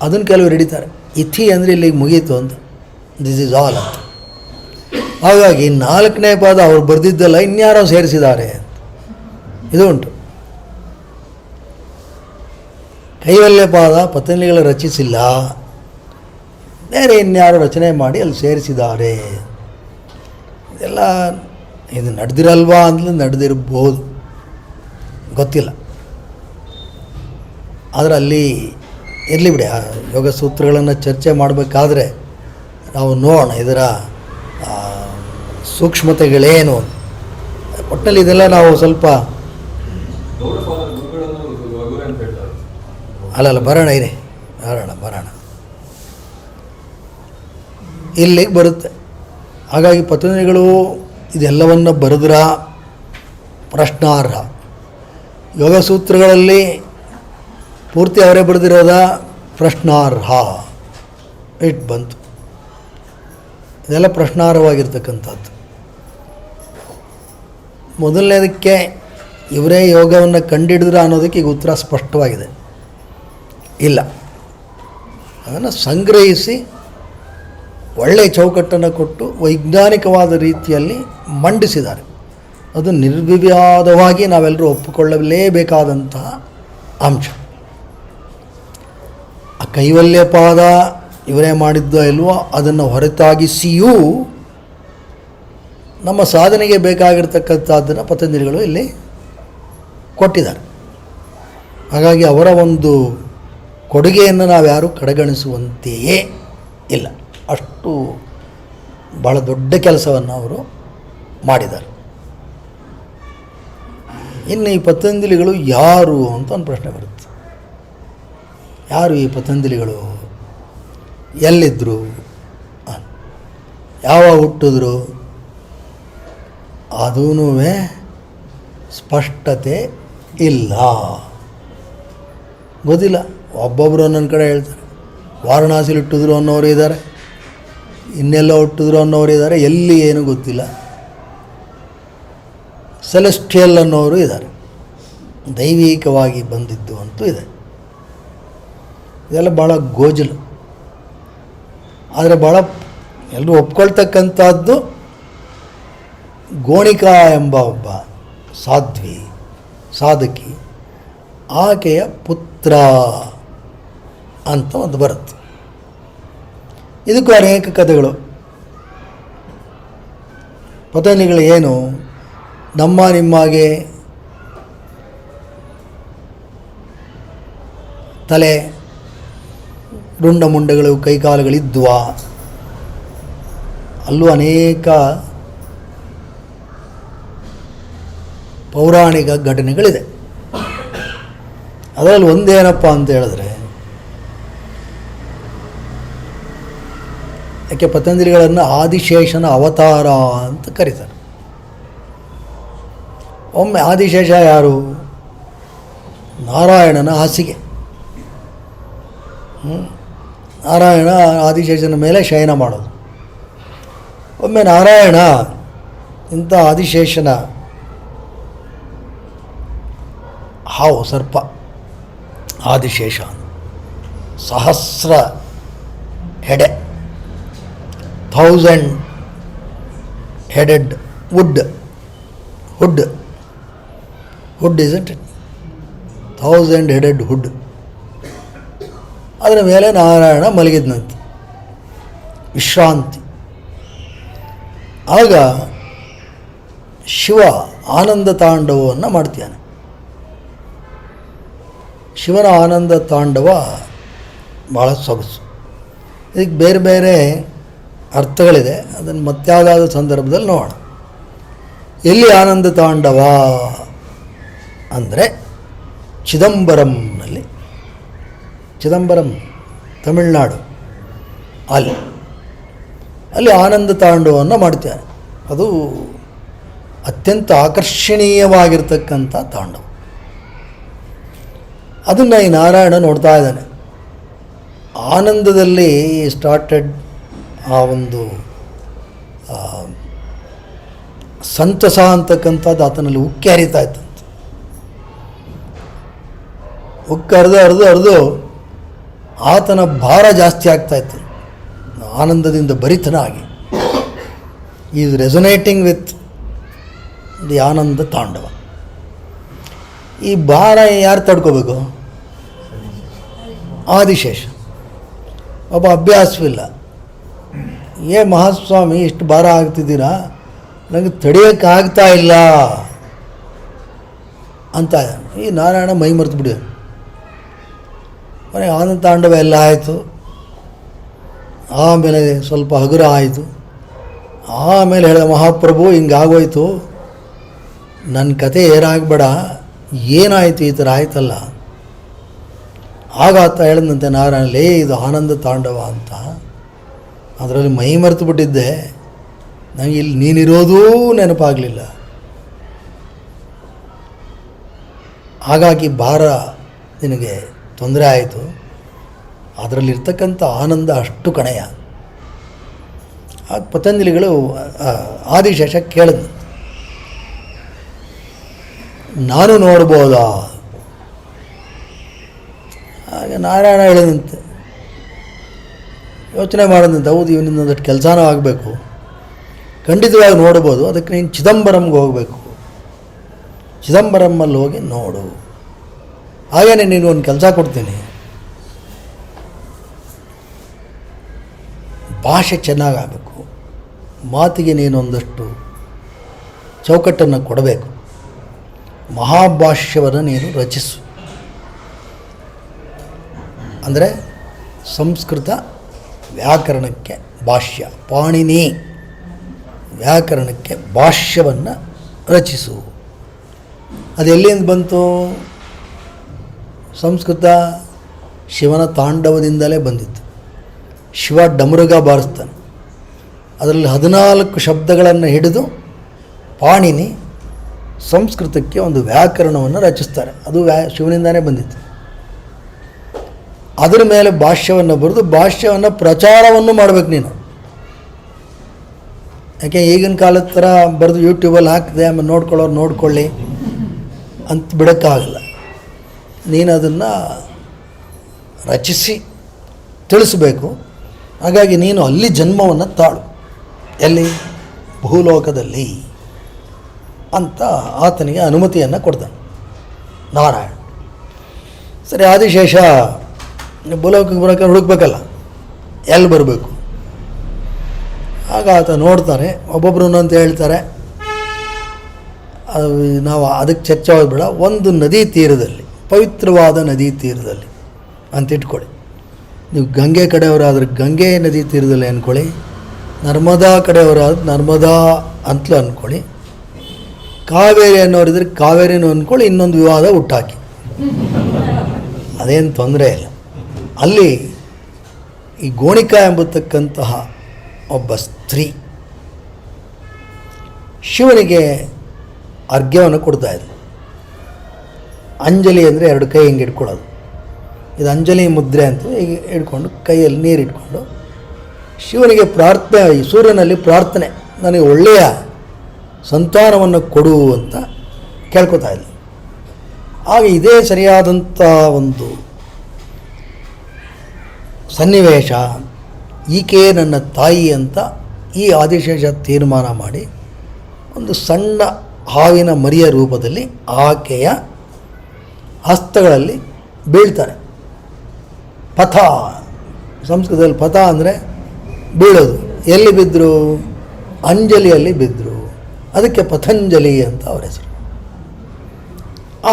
ಅದನ್ನು ಕೆಲವರು ಹಿಡಿತಾರೆ. ಇತಿ ಅಂದರೆ ಇಲ್ಲಿಗೆ ಮುಗೀತು ಅಂತ, ದಿಸ್ ಈಸ್ ಆಲ್ ಅಂತ. ಹಾಗಾಗಿ 4ನೇ ಪಾದ ಅವ್ರು ಬರೆದಿದ್ದಲ್ಲ, ಇನ್ಯಾರೋ ಸೇರಿಸಿದ್ದಾರೆ ಅಂತ ಇದು ಉಂಟು. ಕೈವಲ್ಯ ಪಾದ ಪತಂಜಲಿಗಳು ರಚಿಸಿಲ್ಲ, ಬೇರೆ ಇನ್ಯಾರು ರಚನೆ ಮಾಡಿ ಅಲ್ಲಿ ಸೇರಿಸಿದ್ದಾರೆ. ಇದೆಲ್ಲ ಇದು ನಡೆದಿರಲ್ವಾ ಅಂತಲೂ ನಡೆದಿರ್ಬೋದು, ಗೊತ್ತಿಲ್ಲ. ಆದರೆ ಅಲ್ಲಿ ಇರಲಿ ಬಿಡಿ. ಆ ಯೋಗ ಸೂತ್ರಗಳನ್ನು ಚರ್ಚೆ ಮಾಡಬೇಕಾದ್ರೆ ನಾವು ನೋಡೋಣ ಇದರ ಸೂಕ್ಷ್ಮತೆಗಳೇನು. ಒಟ್ಟಿನಲ್ಲಿ ಇದೆಲ್ಲ ನಾವು ಸ್ವಲ್ಪ ಅಲ್ಲಲ್ಲ ಬರೋಣ ಬರೋಣ ಇಲ್ಲಿಗೆ ಬರುತ್ತೆ. ಹಾಗಾಗಿ ಪತಂಜಲಿಗಳು ಇದೆಲ್ಲವನ್ನು ಬರೆದ್ರ ಪ್ರಶ್ನಾರ್ಹ. ಯೋಗ ಸೂತ್ರಗಳಲ್ಲಿ ಪೂರ್ತಿ ಅವರೇ ಬರೆದಿರೋದ ಪ್ರಶ್ನಾರ್ಹ ಇಟ್ಟು ಬಂತು. ಇದೆಲ್ಲ ಪ್ರಶ್ನಾರ್ಹವಾಗಿರ್ತಕ್ಕಂಥದ್ದು. ಮೊದಲನೇದಕ್ಕೆ ಇವರೇ ಯೋಗವನ್ನು ಕಂಡುಹಿಡಿದ್ರ ಅನ್ನೋದಕ್ಕೆ ಈಗ ಉತ್ತರ ಸ್ಪಷ್ಟವಾಗಿದೆ. ಇಲ್ಲ, ಅದನ್ನು ಸಂಗ್ರಹಿಸಿ ಒಳ್ಳೆಯ ಚೌಕಟ್ಟನ್ನು ಕೊಟ್ಟು ವೈಜ್ಞಾನಿಕವಾದ ರೀತಿಯಲ್ಲಿ ಮಂಡಿಸಿದ್ದಾರೆ. ಅದು ನಿರ್ವಿವಾದವಾಗಿ ನಾವೆಲ್ಲರೂ ಒಪ್ಪಿಕೊಳ್ಳಲೇಬೇಕಾದಂತಹ ಅಂಶ. ಆ ಕೈವಲ್ಯ ಪಾದ ಇವರೇ ಮಾಡಿದ್ದೋ ಇಲ್ವೋ ಅದನ್ನು ಹೊರತಾಗಿಸಿಯೂ ನಮ್ಮ ಸಾಧನೆಗೆ ಬೇಕಾಗಿರ್ತಕ್ಕಂಥದ್ದನ್ನು ಪತಂಜಲಿಗಳು ಇಲ್ಲಿ ಕೊಟ್ಟಿದ್ದಾರೆ. ಹಾಗಾಗಿ ಅವರ ಒಂದು ಕೊಡುಗೆಯನ್ನು ನಾವು ಯಾರೂ ಕಡೆಗಣಿಸುವಂತೆಯೇ ಇಲ್ಲ. ಅಷ್ಟು ಭಾಳ ದೊಡ್ಡ ಕೆಲಸವನ್ನು ಅವರು ಮಾಡಿದ್ದಾರೆ. ಇನ್ನು ಈ ಪತಂಜಲಿಗಳು ಯಾರು ಅಂತ ಒಂದು ಪ್ರಶ್ನೆ ಬರುತ್ತೆ. ಯಾರು ಈ ಪತಂಜಲಿಗಳು? ಎಲ್ಲಿದ್ದರು? ಯಾವಾಗ ಹುಟ್ಟಿದ್ರು? ಅದೂ ಸ್ಪಷ್ಟತೆ ಇಲ್ಲ, ಗೊತ್ತಿಲ್ಲ. ಒಬ್ಬೊಬ್ಬರು ಒಂದೊಂದು ಕಡೆ ಹೇಳ್ತಾರೆ. ವಾರಣಾಸಿಲಿ ಹುಟ್ಟಿದ್ರು ಅನ್ನೋರು ಇದ್ದಾರೆ, ಇನ್ನೆಲ್ಲ ಹುಟ್ಟಿದ್ರು ಅನ್ನೋರು ಇದ್ದಾರೆ, ಎಲ್ಲಿ ಏನೂ ಗೊತ್ತಿಲ್ಲ. ಸೆಲೆಸ್ಟಿಯಲ್ ಅನ್ನೋರು ಇದ್ದಾರೆ, ದೈವಿಕವಾಗಿ ಬಂದಿದ್ದು ಅಂತೂ ಇದೆ. ಇದೆಲ್ಲ ಭಾಳ ಗೋಜಲು. ಆದರೆ ಭಾಳ ಎಲ್ಲರೂ ಒಪ್ಕೊಳ್ತಕ್ಕಂಥದ್ದು ಗೋಣಿಕಾ ಎಂಬ ಒಬ್ಬ ಸಾಧಕಿ, ಆಕೆಯ ಪುತ್ರ ಅಂತ ಒಂದು ಬರುತ್ತೆ. ಇದಕ್ಕೂ ಅನೇಕ ಕಥೆಗಳು. ಪತಂಜಲಿಗಳು ಏನು ನಿಮ್ಮಾಗೆ ತಲೆ ರುಂಡ ಮುಂಡಗಳು ಕೈಕಾಲುಗಳಿದ್ವಾ? ಅಲ್ಲೂ ಅನೇಕ ಪೌರಾಣಿಕ ಘಟನೆಗಳಿದೆ. ಅದರಲ್ಲಿ ಒಂದೇನಪ್ಪ ಅಂತ ಹೇಳಿದ್ರೆ, ಯಾಕೆ ಪತಂಜಲಿಗಳನ್ನು ಆದಿಶೇಷನ ಅವತಾರ ಅಂತ ಕರೀತಾರೆ. ಒಮ್ಮೆ ಆದಿಶೇಷ ಯಾರು? ನಾರಾಯಣನ ಹಾಸಿಗೆ. ನಾರಾಯಣ ಆದಿಶೇಷನ ಮೇಲೆ ಶಯನ ಮಾಡೋದು. ಒಮ್ಮೆ ನಾರಾಯಣ ಇಂಥ ಆದಿಶೇಷನ ಹಾವು ಸರ್ಪ ಆದಿಶೇಷ, ಸಹಸ್ರ ಹೆಡೆ, 1000 headed hood isn't it? 1000 headed hood. ಅದರ ಮೇಲೆ ನಾರಾಯಣ ಮಲಗಿದ್ನಂತೆ, ವಿಶ್ರಾಂತಿ. ಆಗ ಶಿವ ಆನಂದ ತಾಂಡವವನ್ನು ಮಾಡ್ತಾನೆ. ಶಿವನ ಆನಂದ ತಾಂಡವ ಭಾಳ ಸೊಗಸು. ಇದಕ್ಕೆ ಬೇರೆ ಬೇರೆ ಅರ್ಥಗಳಿದೆ, ಅದನ್ನು ಮತ್ಯಾವುದಾದ ಸಂದರ್ಭದಲ್ಲಿ ನೋಡೋಣ. ಎಲ್ಲಿ ಆನಂದ ತಾಂಡವ ಅಂದರೆ ಚಿದಂಬರಂನಲ್ಲಿ, ಚಿದಂಬರಂ ತಮಿಳುನಾಡು, ಅಲ್ಲಿ ಆನಂದ ತಾಂಡವವನ್ನು ಮಾಡ್ತಾರೆ. ಅದು ಅತ್ಯಂತ ಆಕರ್ಷಣೀಯವಾಗಿರ್ತಕ್ಕಂಥ ತಾಂಡವ. ಅದನ್ನು ಈ ನಾರಾಯಣ ನೋಡ್ತಾ ಇದ್ದಾನೆ. ಆನಂದದಲ್ಲಿ ಸ್ಟಾರ್ಟೆಡ್ ಆ ಒಂದು ಸಂತಸ ಅಂತಕ್ಕಂಥದ್ದು ಆತನಲ್ಲಿ ಉಕ್ಕಿ ಹರಿತಾ ಇತ್ತಂತೆ. ಉಕ್ಕಿ ಹರಿದು ಆತನ ಭಾರ ಜಾಸ್ತಿ ಆಗ್ತಾ ಇತ್ತು, ಆನಂದದಿಂದ ಭರಿತನಾಗಿ. ಈಸ್ ರೆಸೊನೇಟಿಂಗ್ ವಿತ್ ದಿ ಆನಂದ ತಾಂಡವ. ಈ ಭಾರ ಯಾರು ತಡ್ಕೋಬೇಕು? ಆದಿಶೇಷ. ಒಬ್ಬ ಅಭ್ಯಾಸವಿಲ್ಲ, ಮಹಾಸ್ವಾಮಿ ಇಷ್ಟು ಭಾರ ಆಗ್ತಿದ್ದೀರಾ, ನನಗೆ ತಡೆಯೋಕ್ಕಾಗ್ತಾ ಇಲ್ಲ ಅಂತ ಈ ನಾರಾಯಣ ಮೈ ಮರೆತು ಬಿಡಿ. ಮನೆ ಆನಂದ ತಾಂಡವ ಎಲ್ಲ ಆಯಿತು, ಆಮೇಲೆ ಸ್ವಲ್ಪ ಹಗುರ ಆಯಿತು. ಆಮೇಲೆ ಹೇಳಿದ, ಮಹಾಪ್ರಭು ಹಿಂಗಾಗೋಯ್ತು, ನನ್ನ ಕತೆ ಏನಾಗಬೇಡ, ಏನಾಯಿತು ಈ ಥರ ಆಯ್ತಲ್ಲ. ಆಗ ಆತ ಹೇಳಿದಂತೆ ನಾರಾಯಣ, ಲೇ ಇದು ಆನಂದ ತಾಂಡವ ಅಂತ, ಅದರಲ್ಲಿ ಮೈ ಮರೆತು ಬಿಟ್ಟಿದ್ದೆ, ನನಗೆ ಇಲ್ಲಿ ನೀನಿರೋದೂ ನೆನಪಾಗಲಿಲ್ಲ. ಹಾಗಾಗಿ ಭಾರ ನಿನಗೆ ತೊಂದರೆ ಆಯಿತು, ಅದರಲ್ಲಿರ್ತಕ್ಕಂಥ ಆನಂದ ಅಷ್ಟು ಕಣೆಯ. ಆಗ ಪತಂಜಲಿಗಳು ಆದಿಶೇಷ ಕೇಳಿದ್ರು, ನಾನು ನೋಡ್ಬೋದಾ? ಹಾಗೆ ನಾರಾಯಣ ಹೇಳಿದಂತೆ, ಯೋಚನೆ ಮಾಡಿದಂತೆ, ಹೌದು ಇವನಿಂದ ಒಂದಷ್ಟು ಕೆಲಸನೂ ಆಗಬೇಕು, ಖಂಡಿತವಾಗಿ ನೋಡ್ಬೋದು. ಅದಕ್ಕೆ ನೀನು ಚಿದಂಬರಂಗೆ ಹೋಗಬೇಕು, ಚಿದಂಬರಮ್ಮಲ್ಲಿ ಹೋಗಿ ನೋಡು. ಹಾಗೇನೆ ನೀನು ಒಂದು ಕೆಲಸ ಕೊಡ್ತೀನಿ, ಭಾಷೆ ಚೆನ್ನಾಗಾಗಬೇಕು, ಮಾತಿಗೆ ನೀನೊಂದಷ್ಟು ಚೌಕಟ್ಟನ್ನು ಕೊಡಬೇಕು, ಮಹಾಭಾಷ್ಯವನ್ನು ನೀನು ರಚಿಸು. ಅಂದರೆ ಸಂಸ್ಕೃತ ವ್ಯಾಕರಣಕ್ಕೆ ಭಾಷ್ಯ, ಪಾಣಿನಿ ವ್ಯಾಕರಣಕ್ಕೆ ಭಾಷ್ಯವನ್ನು ರಚಿಸು. ಅದು ಎಲ್ಲಿಂದ ಬಂತು? ಸಂಸ್ಕೃತ ಶಿವನ ತಾಂಡವದಿಂದಲೇ ಬಂದಿತ್ತು. ಶಿವ ಡಮರುಗ ಬಾರಿಸ್ತಾನೆ, ಅದರಲ್ಲಿ 14 ಶಬ್ದಗಳನ್ನು ಹಿಡಿದು ಪಾಣಿನಿ ಸಂಸ್ಕೃತಕ್ಕೆ ಒಂದು ವ್ಯಾಕರಣವನ್ನು ರಚಿಸ್ತಾರೆ. ಅದು ಶಿವನಿಂದನೇ ಬಂದಿತ್ತು. ಅದರ ಮೇಲೆ ಭಾಷ್ಯವನ್ನು ಬರೆದು ಭಾಷ್ಯವನ್ನು ಪ್ರಚಾರವನ್ನು ಮಾಡಬೇಕು ನೀನು. ಯಾಕೆ ಈಗಿನ ಕಾಲದ ಥರ ಬರೆದು ಯೂಟ್ಯೂಬಲ್ಲಿ ಹಾಕಿದೆ, ಆಮೇಲೆ ನೋಡ್ಕೊಳ್ಳೋರು ನೋಡ್ಕೊಳ್ಳಿ ಅಂತ ಬಿಡೋಕ್ಕಾಗಲ್ಲ. ನೀನು ಅದನ್ನು ರಚಿಸಿ ತಿಳಿಸಬೇಕು. ಹಾಗಾಗಿ ನೀನು ಅಲ್ಲಿ ಜನ್ಮವನ್ನು ತಾಳು, ಎಲ್ಲಿ? ಭೂಲೋಕದಲ್ಲಿ ಅಂತ ಆತನಿಗೆ ಅನುಮತಿಯನ್ನು ಕೊಡ್ತಾನೆ ನಾರಾಯಣ. ಸರಿ, ಆದಿಶೇಷ ಭೂಲೋಕಕ್ಕೆ ಬರೋಕ್ಕೆ ಹುಡುಕ್ಬೇಕಲ್ಲ, ಎಲ್ಲಿ ಬರಬೇಕು? ಆಗ ಆತ ನೋಡ್ತಾರೆ, ಒಬ್ಬೊಬ್ಬರು ಅಂತ ಹೇಳ್ತಾರೆ, ನಾವು ಅದಕ್ಕೆ ಚರ್ಚೆ ಹೋಗ್ಬೇಡ. ಒಂದು ನದಿ ತೀರದಲ್ಲಿ, ಪವಿತ್ರವಾದ ನದಿ ತೀರದಲ್ಲಿ ಅಂತ ಇಟ್ಕೊಳ್ಳಿ. ನೀವು ಗಂಗೆ ಕಡೆಯವರಾದ್ರೆ ಗಂಗೆ ನದಿ ತೀರದಲ್ಲಿ ಅಂದ್ಕೊಳ್ಳಿ, ನರ್ಮದಾ ಕಡೆಯವರಾದ್ರೆ ನರ್ಮದಾ ಅಂತಲೂ ಅಂದ್ಕೊಳ್ಳಿ, ಕಾವೇರಿ ಅನ್ನೋರಿದ್ರೆ ಕಾವೇರಿನೂ ಅಂದ್ಕೊಳ್ಳಿ, ಇನ್ನೊಂದು ವಿವಾದ ಹುಟ್ಟಾಕಿ, ಅದೇನು ತೊಂದರೆ ಇಲ್ಲ. ಅಲ್ಲಿ ಈ ಗೋಣಿಕಾ ಎಂಬತಕ್ಕಂತಹ ಒಬ್ಬ ಸ್ತ್ರೀ ಶಿವನಿಗೆ ಅರ್ಘ್ಯವನ್ನು ಕೊಡ್ತಾಯಿದ್ರು. ಅಂಜಲಿ ಅಂದರೆ 2 ಕೈ ಹಿಂಗೆ ಇಟ್ಕೊಳ್ಳೋದು, ಇದು ಅಂಜಲಿ ಮುದ್ರೆ ಅಂತ ಹೀಗೆ ಇಟ್ಕೊಂಡು ಕೈಯಲ್ಲಿ ನೀರು ಇಟ್ಕೊಂಡು ಶಿವನಿಗೆ ಪ್ರಾರ್ಥನೆ, ಈ ಸೂರ್ಯನಲ್ಲಿ ಪ್ರಾರ್ಥನೆ, ನನಗೆ ಒಳ್ಳೆಯ ಸಂತಾನವನ್ನು ಕೊಡು ಅಂತ ಕೇಳ್ಕೊತಾ ಇದ್ದ. ಆಗ ಇದೇ ಸರಿಯಾದಂಥ ಒಂದು ಸನ್ನಿವೇಶ, ಈಕೆ ನನ್ನ ತಾಯಿ ಅಂತ ಈ ಆದಿಶೇಷ ತೀರ್ಮಾನ ಮಾಡಿ ಒಂದು ಸಣ್ಣ ಹಾವಿನ ಮರಿಯ ರೂಪದಲ್ಲಿ ಆಕೆಯ ಹಸ್ತಗಳಲ್ಲಿ ಬೀಳ್ತಾರೆ. ಪಥ, ಸಂಸ್ಕೃತದಲ್ಲಿ ಪಥ ಅಂದರೆ ಬೀಳೋದು. ಎಲ್ಲಿ ಬಿದ್ದರು? ಅಂಜಲಿಯಲ್ಲಿ ಬಿದ್ದರು. ಅದಕ್ಕೆ ಪತಂಜಲಿ ಅಂತ ಅವರ ಹೆಸರು.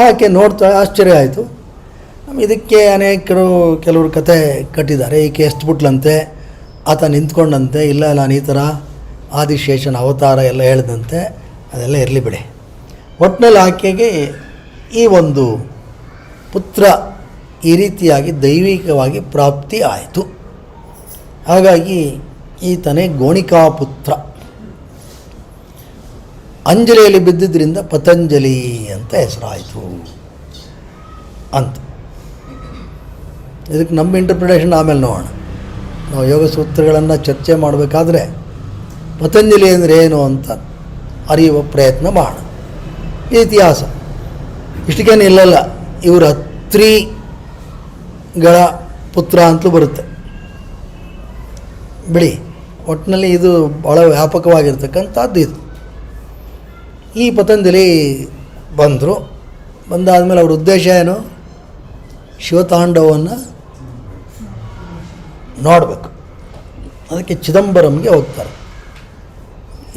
ಆಕೆ ನೋಡ್ತಾ ಆಶ್ಚರ್ಯ ಆಯಿತು. ಇದಕ್ಕೆ ಕೆಲವರು ಕತೆ ಕಟ್ಟಿದ್ದಾರೆ. ಈಕೆ ಎಷ್ಟು ಬಿಟ್ಲಂತೆ, ಆತ ನಿಂತ್ಕೊಂಡಂತೆ, ಇಲ್ಲ ನಾನು ಈ ಥರ ಆದಿಶೇಷನ ಅವತಾರ ಎಲ್ಲ ಹೇಳಿದಂತೆ. ಅದೆಲ್ಲ ಇರಲಿ ಬಿಡಿ. ಒಟ್ಟಿನಲ್ಲಿ ಆಕೆಗೆ ಈ ಒಂದು ಪುತ್ರ ಈ ರೀತಿಯಾಗಿ ದೈವಿಕವಾಗಿ ಪ್ರಾಪ್ತಿ ಆಯಿತು. ಹಾಗಾಗಿ ಈತನೇ ಗೋಣಿಕಾ ಪುತ್ರ. ಅಂಜಲಿಯಲ್ಲಿ ಬಿದ್ದಿದ್ದರಿಂದ ಪತಂಜಲಿ ಅಂತ ಹೆಸರಾಯಿತು ಅಂತ. ಇದಕ್ಕೆ ನಮ್ಮ ಇಂಟರ್ಪ್ರಿಟೇಷನ್ ಆಮೇಲೆ ನೋಡೋಣ. ನಾವು ಯೋಗ ಸೂತ್ರಗಳನ್ನು ಚರ್ಚೆ ಮಾಡಬೇಕಾದ್ರೆ ಪತಂಜಲಿ ಅಂದರೆ ಏನು ಅಂತ ಅರಿಯುವ ಪ್ರಯತ್ನ ಮಾಡೋಣ. ಇತಿಹಾಸ ಇಷ್ಟಕ್ಕೇನು ಇಲ್ಲಲ್ಲ, ಇವರು ಅತ್ರಿಗಳ ಪುತ್ರ ಅಂತಲೂ ಬರುತ್ತೆ ಬಿಡಿ. ಒಟ್ಟಿನಲ್ಲಿ ಇದು ಭಾಳ ವ್ಯಾಪಕವಾಗಿರ್ತಕ್ಕಂಥದ್ದು. ಇದು ಈ ಪತಂಜಲಿ ಬಂದಾದಮೇಲೆ ಅವ್ರ ಉದ್ದೇಶ ಏನು? ಶಿವತಾಂಡವವನ್ನು ನೋಡಬೇಕು. ಅದಕ್ಕೆ ಚಿದಂಬರಂಗೆ ಹೋಗ್ತಾರೆ.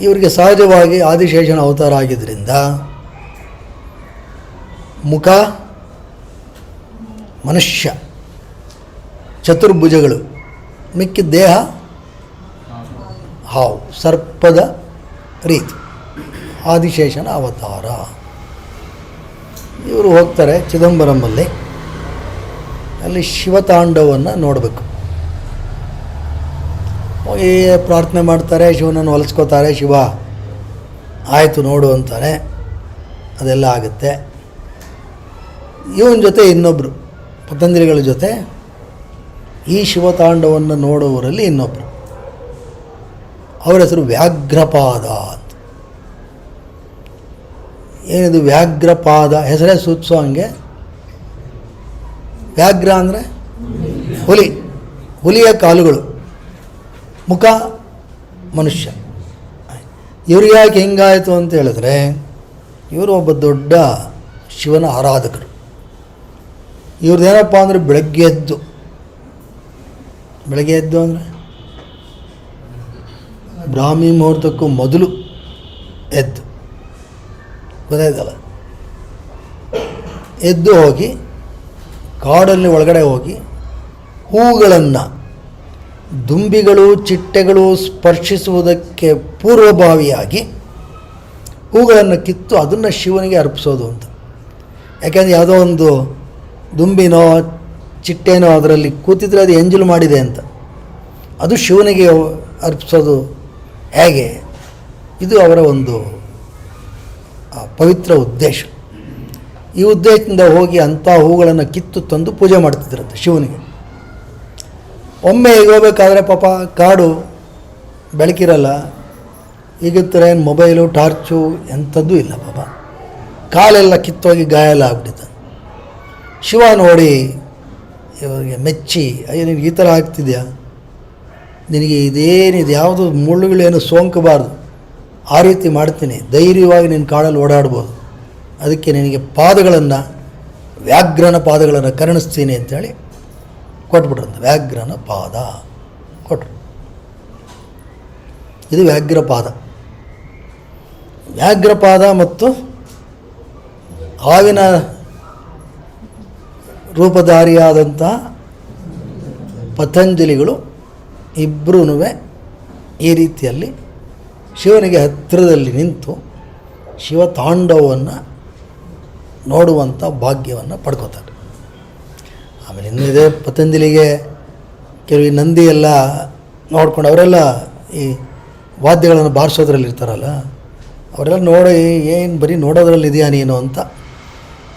ಇವರಿಗೆ ಸಹಜವಾಗಿ ಆದಿಶೇಷನ ಅವತಾರ ಆಗಿದ್ದರಿಂದ ಮುಖ ಮನುಷ್ಯ, ಚತುರ್ಭುಜಗಳು, ಮಿಕ್ಕಿದ ದೇಹ ಹಾವು, ಸರ್ಪದ ರೀತಿ, ಆದಿಶೇಷನ ಅವತಾರ. ಇವರು ಹೋಗ್ತಾರೆ ಚಿದಂಬರಮಲ್ಲಿ. ಅಲ್ಲಿ ಶಿವತಾಂಡವನ್ನು ನೋಡಬೇಕು. ಹೋಗಿ ಪ್ರಾರ್ಥನೆ ಮಾಡ್ತಾರೆ, ಶಿವನನ್ನು ಹೊಲಿಸ್ಕೋತಾರೆ. ಶಿವ ಆಯಿತು ನೋಡು ಅಂತಾರೆ. ಅದೆಲ್ಲ ಆಗುತ್ತೆ. ಇವನ ಜೊತೆ ಇನ್ನೊಬ್ಬರು, ಪತಂಜಲಿಗಳ ಜೊತೆ ಈ ಶಿವತಾಂಡವನ್ನು ನೋಡುವವರಲ್ಲಿ ಇನ್ನೊಬ್ಬರು, ಅವರ ಹೆಸರು ವ್ಯಾಘ್ರಪಾದ ಅಂತ. ಏನಿದು ವ್ಯಾಘ್ರಪಾದ? ಹೆಸರೇ ಸೂಚಿಸೋ ಹಂಗೆ. ವ್ಯಾಘ್ರ ಅಂದರೆ ಹುಲಿ, ಹುಲಿಯ ಕಾಲುಗಳು, ಮುಖ ಮನುಷ್ಯ. ಇವ್ರು ಯಾಕೆ ಹೆಂಗಾಯಿತು ಅಂತ ಹೇಳಿದ್ರೆ, ಇವರು ಒಬ್ಬ ದೊಡ್ಡ ಶಿವನ ಆರಾಧಕರು. ಇವ್ರದ್ದೇನಪ್ಪ ಅಂದರೆ ಬೆಳಗ್ಗೆ ಎದ್ದು ಅಂದರೆ ಬ್ರಾಹ್ಮಿ ಮುಹೂರ್ತಕ್ಕೂ ಮೊದಲು ಎದ್ದು, ಗೊತ್ತಾಯ್ತಲ್ಲ, ಎದ್ದು ಹೋಗಿ ಕಾಡಲ್ಲಿ ಒಳಗಡೆ ಹೋಗಿ ಹೂಗಳನ್ನು, ದುಂಬಿಗಳು ಚಿಟ್ಟೆಗಳು ಸ್ಪರ್ಶಿಸುವುದಕ್ಕೆ ಪೂರ್ವಭಾವಿಯಾಗಿ ಹೂಗಳನ್ನು ಕಿತ್ತು ಅದನ್ನು ಶಿವನಿಗೆ ಅರ್ಪಿಸೋದು ಅಂತ. ಯಾಕೆಂದರೆ ಯಾವುದೋ ಒಂದು ದುಂಬಿನೋ ಚಿಟ್ಟೆನೋ ಅದರಲ್ಲಿ ಕೂತಿದ್ರೆ ಅದು ಎಂಜಲು ಮಾಡಿದೆ ಅಂತ, ಅದು ಶಿವನಿಗೆ ಅರ್ಪಿಸೋದು ಹೇಗೆ? ಇದು ಅವರ ಒಂದು ಪವಿತ್ರ ಉದ್ದೇಶ. ಈ ಉದ್ದೇಶದಿಂದ ಹೋಗಿ ಅಂಥ ಹೂಗಳನ್ನು ಕಿತ್ತು ತಂದು ಪೂಜೆ ಮಾಡ್ತಿದ್ರಂತೆ ಶಿವನಿಗೆ. ಒಮ್ಮೆ ಈಗ ಹೋಗ್ಬೇಕಾದ್ರೆ ಪಾಪ ಕಾಡು ಬೆಳಕಿರಲ್ಲ, ಈಗಿರ್ತಾರೆ ಏನು ಮೊಬೈಲು ಟಾರ್ಚು ಎಂಥದ್ದೂ ಇಲ್ಲ. ಪಾಪ ಕಾಲೆಲ್ಲ ಕಿತ್ತೋಗಿ ಗಾಯ ಎಲ್ಲ ಆಗ್ಬಿಟ್ಟಿತ್ತು. ಶಿವ ನೋಡಿ ಇವರಿಗೆ ಮೆಚ್ಚಿ, ಅಯ್ಯೋ ನಿನಗೆ ಈ ಥರ ಆಗ್ತಿದೆಯಾ, ನಿನಗೆ ಇದೇನಿದೆ, ಯಾವುದು ಮುಳ್ಳುಗಳೇನು ಸೋಂಕಬಾರ್ದು, ಆ ರೀತಿ ಮಾಡ್ತೀನಿ, ಧೈರ್ಯವಾಗಿ ನಿನ್ನ ಕಾಡಲ್ಲಿ ಓಡಾಡ್ಬೋದು, ಅದಕ್ಕೆ ನಿನಗೆ ಪಾದಗಳನ್ನು, ವ್ಯಾಘ್ರನ ಪಾದಗಳನ್ನು ಕರುಣಿಸ್ತೀನಿ ಅಂತೇಳಿ ಕೊಟ್ಬಿಟ್ರಂತೆ. ವ್ಯಾಘ್ರನ ಪಾದ ಕೊಟ್ಟರು. ಇದು ವ್ಯಾಘ್ರಪಾದ. ವ್ಯಾಘ್ರಪಾದ ಮತ್ತು ಹಾವಿನ ರೂಪಧಾರಿಯಾದಂಥ ಪತಂಜಲಿಗಳು ಇಬ್ಬರೂ ಈ ರೀತಿಯಲ್ಲಿ ಶಿವನಿಗೆ ಹತ್ತಿರದಲ್ಲಿ ನಿಂತು ಶಿವತಾಂಡವವನ್ನು ನೋಡುವಂಥ ಭಾಗ್ಯವನ್ನು ಪಡ್ಕೋತಾರೆ. ಆಮೇಲೆ ಇನ್ನಿದೆ, ಪತಂಜಲಿಗೆ ಕೆಲವು ನಂದಿ ಎಲ್ಲ ನೋಡ್ಕೊಂಡು ಅವರೆಲ್ಲ ಈ ವಾದ್ಯಗಳನ್ನು ಬಾರಿಸೋದ್ರಲ್ಲಿ ಇರ್ತಾರಲ್ಲ, ಅವರೆಲ್ಲ ನೋಡಿ ಏನು ಬರೀ ನೋಡೋದ್ರಲ್ಲಿ ಇದೆಯಾ ನೀನು ಅಂತ.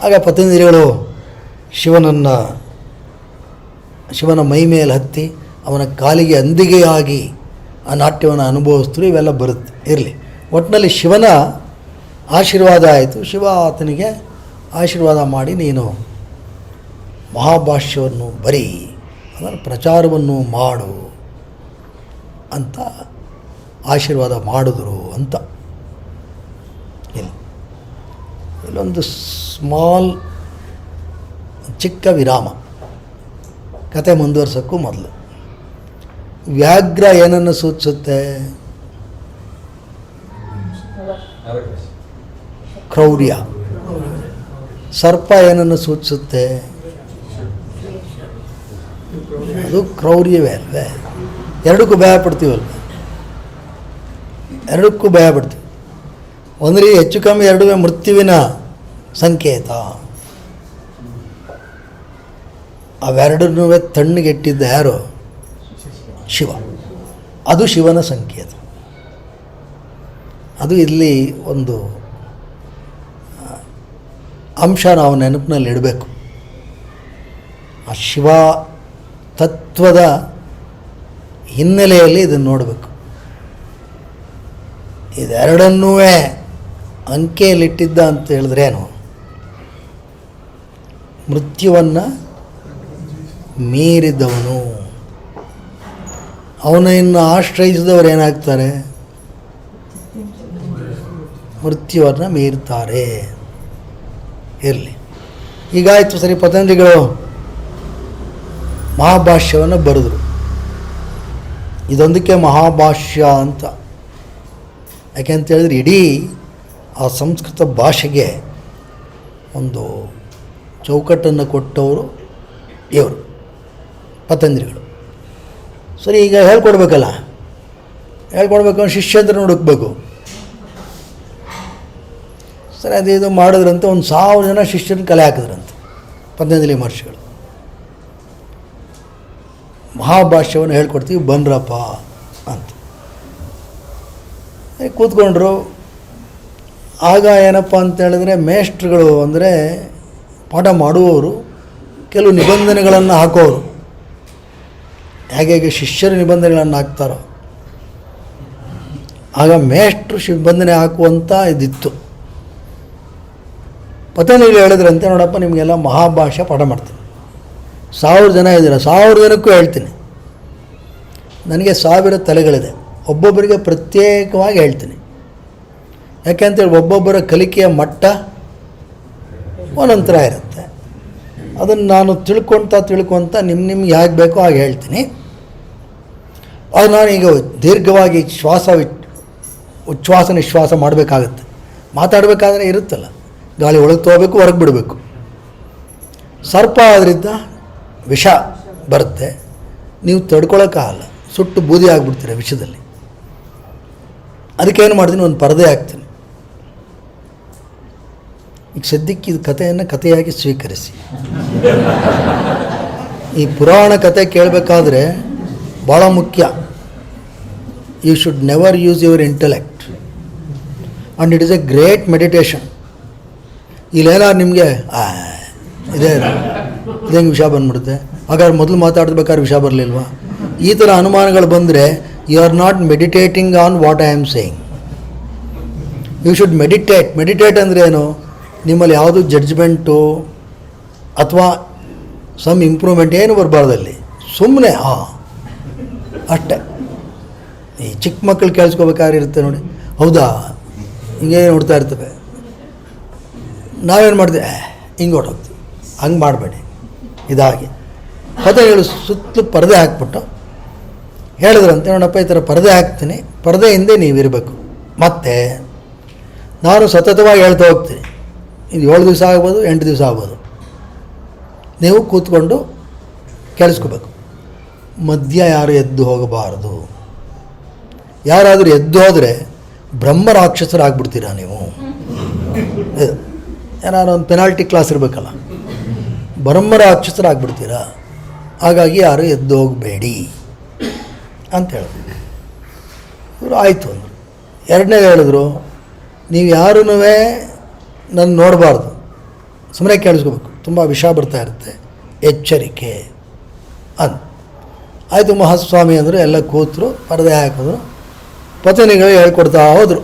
ಆಗ ಪತಂಜಲಿಗಳು ಶಿವನ ಮೈ ಮೇಲೆ ಹತ್ತಿ ಅವನ ಕಾಲಿಗೆ ಅಂದಿಗೆಯಾಗಿ ಆ ನಾಟ್ಯವನ್ನು ಅನುಭವಿಸ್ತರು. ಇವೆಲ್ಲ ಬರುತ್ತೆ, ಇರಲಿ. ಒಟ್ಟಿನಲ್ಲಿ ಶಿವನ ಆಶೀರ್ವಾದ ಆಯಿತು. ಶಿವ ಆತನಿಗೆ ಆಶೀರ್ವಾದ ಮಾಡಿ, ನೀನು ಮಹಾಭಾಷ್ಯವನ್ನು ಬರೀ, ಅದರ ಪ್ರಚಾರವನ್ನು ಮಾಡು ಅಂತ ಆಶೀರ್ವಾದ ಮಾಡಿದ್ರು ಅಂತ. ಇಲ್ಲೊಂದು ಸ್ಮಾಲ್ ಚಿಕ್ಕ ವಿರಾಮ, ಕತೆ ಮುಂದುವರ್ಸೋಕ್ಕೂ ಮೊದಲು. ವ್ಯಾಘ್ರ ಏನನ್ನು ಸೂಚಿಸುತ್ತೆ? ಕ್ರೌರ್ಯ. ಸರ್ಪ ಏನನ್ನು ಸೂಚಿಸುತ್ತೆ? ಅದು ಕ್ರೌರ್ಯವೇ ಅಲ್ವೇ? ಎರಡಕ್ಕೂ ಭಯ ಪಡ್ತೀವಲ್ವ? ಎರಡಕ್ಕೂ ಭಯ ಪಡ್ತೀವಿ. ಒಂದ್ರಿ ಹೆಚ್ಚು ಕಮ್ಮಿ ಎರಡೂ ಮೃತ್ಯುವಿನ ಸಂಕೇತ. ಅವೆರಡನ್ನೂ ತಣ್ಣಗೆಟ್ಟಿದ್ದ ಯಾರು? ಶಿವ. ಅದು ಶಿವನ ಸಂಕೇತ. ಅದು ಇಲ್ಲಿ ಒಂದು ಅಂಶ ನಾವು ನೆನಪಿನಲ್ಲಿ ಇಡಬೇಕು. ಆ ಶಿವ ತತ್ವದ ಹಿನ್ನೆಲೆಯಲ್ಲಿ ಇದನ್ನು ನೋಡಬೇಕು. ಇದೆರಡನ್ನೂ ಅಂಕೆಯಲ್ಲಿಟ್ಟಿದ್ದ ಅಂತ ಹೇಳಿದ್ರೇನು? ಮೃತ್ಯುವನ್ನು ಮೀರಿದವನು. ಅವನನ್ನು ಆಶ್ರಯಿಸಿದವರು ಏನಾಗ್ತಾರೆ? ಮೃತ್ಯುವನ್ನು ಮೀರ್ತಾರೆ. ಇರಲಿ, ಹೀಗಾಯಿತು ಸರಿ. ಪತಂಜಲಿಗಳು ಮಹಾಭಾಷ್ಯವನ್ನು ಬರೆದರು. ಇದೊಂದಕ್ಕೆ ಮಹಾಭಾಷ್ಯ ಅಂತ. ಯಾಕೆಂತ ಹೇಳಿದ್ರೆ ಇಡೀ ಆ ಸಂಸ್ಕೃತ ಭಾಷೆಗೆ ಒಂದು ಚೌಕಟ್ಟನ್ನು ಕೊಟ್ಟವರು ಇವರು ಪತಂಜಲಿಗಳು. ಸರಿ, ಈಗ ಹೇಳ್ಕೊಡ್ಬೇಕಲ್ಲ, ಹೇಳ್ಕೊಡ್ಬೇಕು, ಶಿಷ್ಯಂದ್ರೆ ಹುಡುಕ್ಬೇಕು. ಸರಿ, ಅದೇದು ಮಾಡಿದ್ರಂತೆ. 1000 ಜನ ಶಿಷ್ಯನ ಕಲೆ ಹಾಕಿದ್ರಂತೆ ಪತಂಜಲಿ ಮಹರ್ಷಿಗಳು. ಮಹಾಭಾಷ್ಯವನ್ನು ಹೇಳ್ಕೊಡ್ತೀವಿ ಬನ್ರಪ್ಪ ಅಂತ ಕೂತ್ಕೊಂಡ್ರು. ಆಗ ಏನಪ್ಪ ಅಂತ ಹೇಳಿದ್ರೆ ಮೇಷ್ಟ್ರುಗಳು ಅಂದರೆ ಪಾಠ ಮಾಡುವವರು ಕೆಲವು ನಿಬಂಧನೆಗಳನ್ನು ಹಾಕೋರು. ಹೇಗೆ ಶಿಷ್ಯರ ನಿಬಂಧನೆಗಳನ್ನು ಹಾಕ್ತಾರೋ ಆಗ ಮೇಷ್ಟ್ರು ನಿಬಂಧನೆ ಹಾಕುವಂಥ ಇದಿತ್ತು. ಪತಂಜಲಿ ಹೇಳಿದ್ರಂತೆ, ನೋಡಪ್ಪ ನಿಮಗೆಲ್ಲ ಮಹಾಭಾಷ್ಯ ಪಾಠ ಮಾಡ್ತೀನಿ. 1000 ಜನ ಇದ್ದೀರ, 1000 ಜನಕ್ಕೂ ಹೇಳ್ತೀನಿ. ನನಗೆ 1000 ತಲೆಗಳಿದೆ, ಒಬ್ಬೊಬ್ಬರಿಗೆ ಪ್ರತ್ಯೇಕವಾಗಿ ಹೇಳ್ತೀನಿ. ಯಾಕೆಂತೇಳಿ ಒಬ್ಬೊಬ್ಬರ ಕಲಿಕೆಯ ಮಟ್ಟ ಒಂದೊಂಥರ ಇರುತ್ತೆ. ಅದನ್ನು ನಾನು ತಿಳ್ಕೊತ ನಿಮ್ಗೆ ಹೇಗೆ ಬೇಕೋ ಹಾಗೆ ಹೇಳ್ತೀನಿ. ಅದು ನಾನು ಈಗ ದೀರ್ಘವಾಗಿ ಉಚ್ಛ್ವಾಸ ನಿಶ್ವಾಸ ಮಾಡಬೇಕಾಗತ್ತೆ. ಮಾತಾಡಬೇಕಾದ್ರೆ ಇರುತ್ತಲ್ಲ, ಗಾಳಿ ಒಳಗೆ ತೊಗೋಬೇಕು, ಹೊರಗೆ ಬಿಡಬೇಕು. ಸರ್ಪ ಅದರಿಂದ ವಿಷ ಬರುತ್ತೆ, ನೀವು ತಡ್ಕೊಳಕ್ಕಾಗಲ್ಲ, ಸುಟ್ಟು ಬೂದಿ ಆಗಿಬಿಡ್ತೀರ ವಿಷದಲ್ಲಿ. ಅದಕ್ಕೇನು ಮಾಡ್ತೀನಿ, ಒಂದು ಪರದೆ ಹಾಕ್ತೀನಿ. ಈಗ ಸದ್ಯಕ್ಕೆ ಇದು ಕಥೆಯಾಗಿ ಸ್ವೀಕರಿಸಿ. ಈ ಪುರಾಣ ಕಥೆ ಕೇಳಬೇಕಾದ್ರೆ ಭಾಳ ಮುಖ್ಯ. You should never use your intellect and it is a great meditation. ಇಲ್ಲೇನಾದ್ರು ನಿಮಗೆ ಇದೇಂಗೆ ವಿಷಯ ಬಂದ್ಬಿಡುತ್ತೆ, ಹಾಗಾದ್ರೆ ಮೊದಲು ಮಾತಾಡ್ಬೇಕಾದ್ರೆ ವಿಷಯ ಬರಲಿಲ್ವಾ? ಈ ಥರ ಅನುಮಾನಗಳು ಬಂದರೆ you are not meditating on what I am saying. You should meditate ಅಂದರೆ ಏನು? ನಿಮ್ಮಲ್ಲಿ ಯಾವುದು ಜಡ್ಜ್ಮೆಂಟು ಅಥವಾ ಸಮ್ ಇಂಪ್ರೂವ್ಮೆಂಟ್ ಏನು ಬರಬಾರ್ದಲ್ಲಿ. ಸುಮ್ಮನೆ ಅಷ್ಟೇ. ಈ ಚಿಕ್ಕ ಮಕ್ಕಳು ಕೇಳಿಸ್ಕೋಬೇಕಾದ್ರೆ ಇರುತ್ತೆ ನೋಡಿ, ಹೌದಾ ಹಿಂಗೆ ನೋಡ್ತಾ ಇರ್ತವೆ. ನಾವೇನು ಮಾಡ್ತೀವಿ, ಹಿಂಗೆ ಹೊರಟೋಗ್ತೀವಿ. ಹಂಗೆ ಮಾಡಬೇಡಿ. ಇದಾಗಿ ಪದಗಳು ಸುತ್ತಲೂ ಪರದೆ ಹಾಕ್ಬಿಟ್ಟು ಹೇಳಿದ್ರಂತೆ, ನೋಡಪ್ಪ ಈ ಥರ ಪರದೆ ಹಾಕ್ತೀನಿ, ಪರದೆ ಹಿಂದೆ ನೀವಿರಬೇಕು. ಮತ್ತು ನಾನು ಸತತವಾಗಿ ಹೇಳ್ತಾ ಹೋಗ್ತೀನಿ. ಇದು 7 ದಿವಸ ಆಗ್ಬೋದು, 8 ದಿವಸ ಆಗ್ಬೋದು. ನೀವು ಕೂತ್ಕೊಂಡು ಕೇಳಿಸ್ಕೋಬೇಕು. ಮಧ್ಯ ಯಾರು ಎದ್ದು ಹೋಗಬಾರದು. ಯಾರಾದರೂ ಎದ್ದು ಹೋದರೆ ಬ್ರಹ್ಮ ರಾಕ್ಷಸರಾಗ್ಬಿಡ್ತೀರಾ ನೀವು. ಏನಾದ್ರು ಒಂದು ಪೆನಾಲ್ಟಿ ಕ್ಲಾಸ್ ಇರಬೇಕಲ್ಲ, ಬ್ರಹ್ಮ ರಾಕ್ಷಸರಾಗ್ಬಿಡ್ತೀರಾ. ಹಾಗಾಗಿ ಯಾರು ಎದ್ದು ಹೋಗಬೇಡಿ ಅಂತ ಹೇಳಿದ್ರು. ಇವರು ಆಯಿತು ಅಂದರು. ಎರಡನೇದು ಹೇಳಿದ್ರು, ನೀವು ಯಾರೂ ನನ್ನ ನೋಡಬಾರ್ದು, ಸುಮ್ಮನೆ ಕೇಳಿಸ್ಕೋಬೇಕು, ತುಂಬ ವಿಷ ಬರ್ತಾ ಇರುತ್ತೆ, ಎಚ್ಚರಿಕೆ ಅಂತ. ಆಯಿತು ಮಹಾಸ್ವಾಮಿ ಅಂದರು. ಎಲ್ಲ ಕೂತರು, ಪರದೆ ಹಾಕಿದ್ರು. ಪತಂಜಲಿಗಳು ಹೇಳ್ಕೊಡ್ತಾ ಹೋದರು.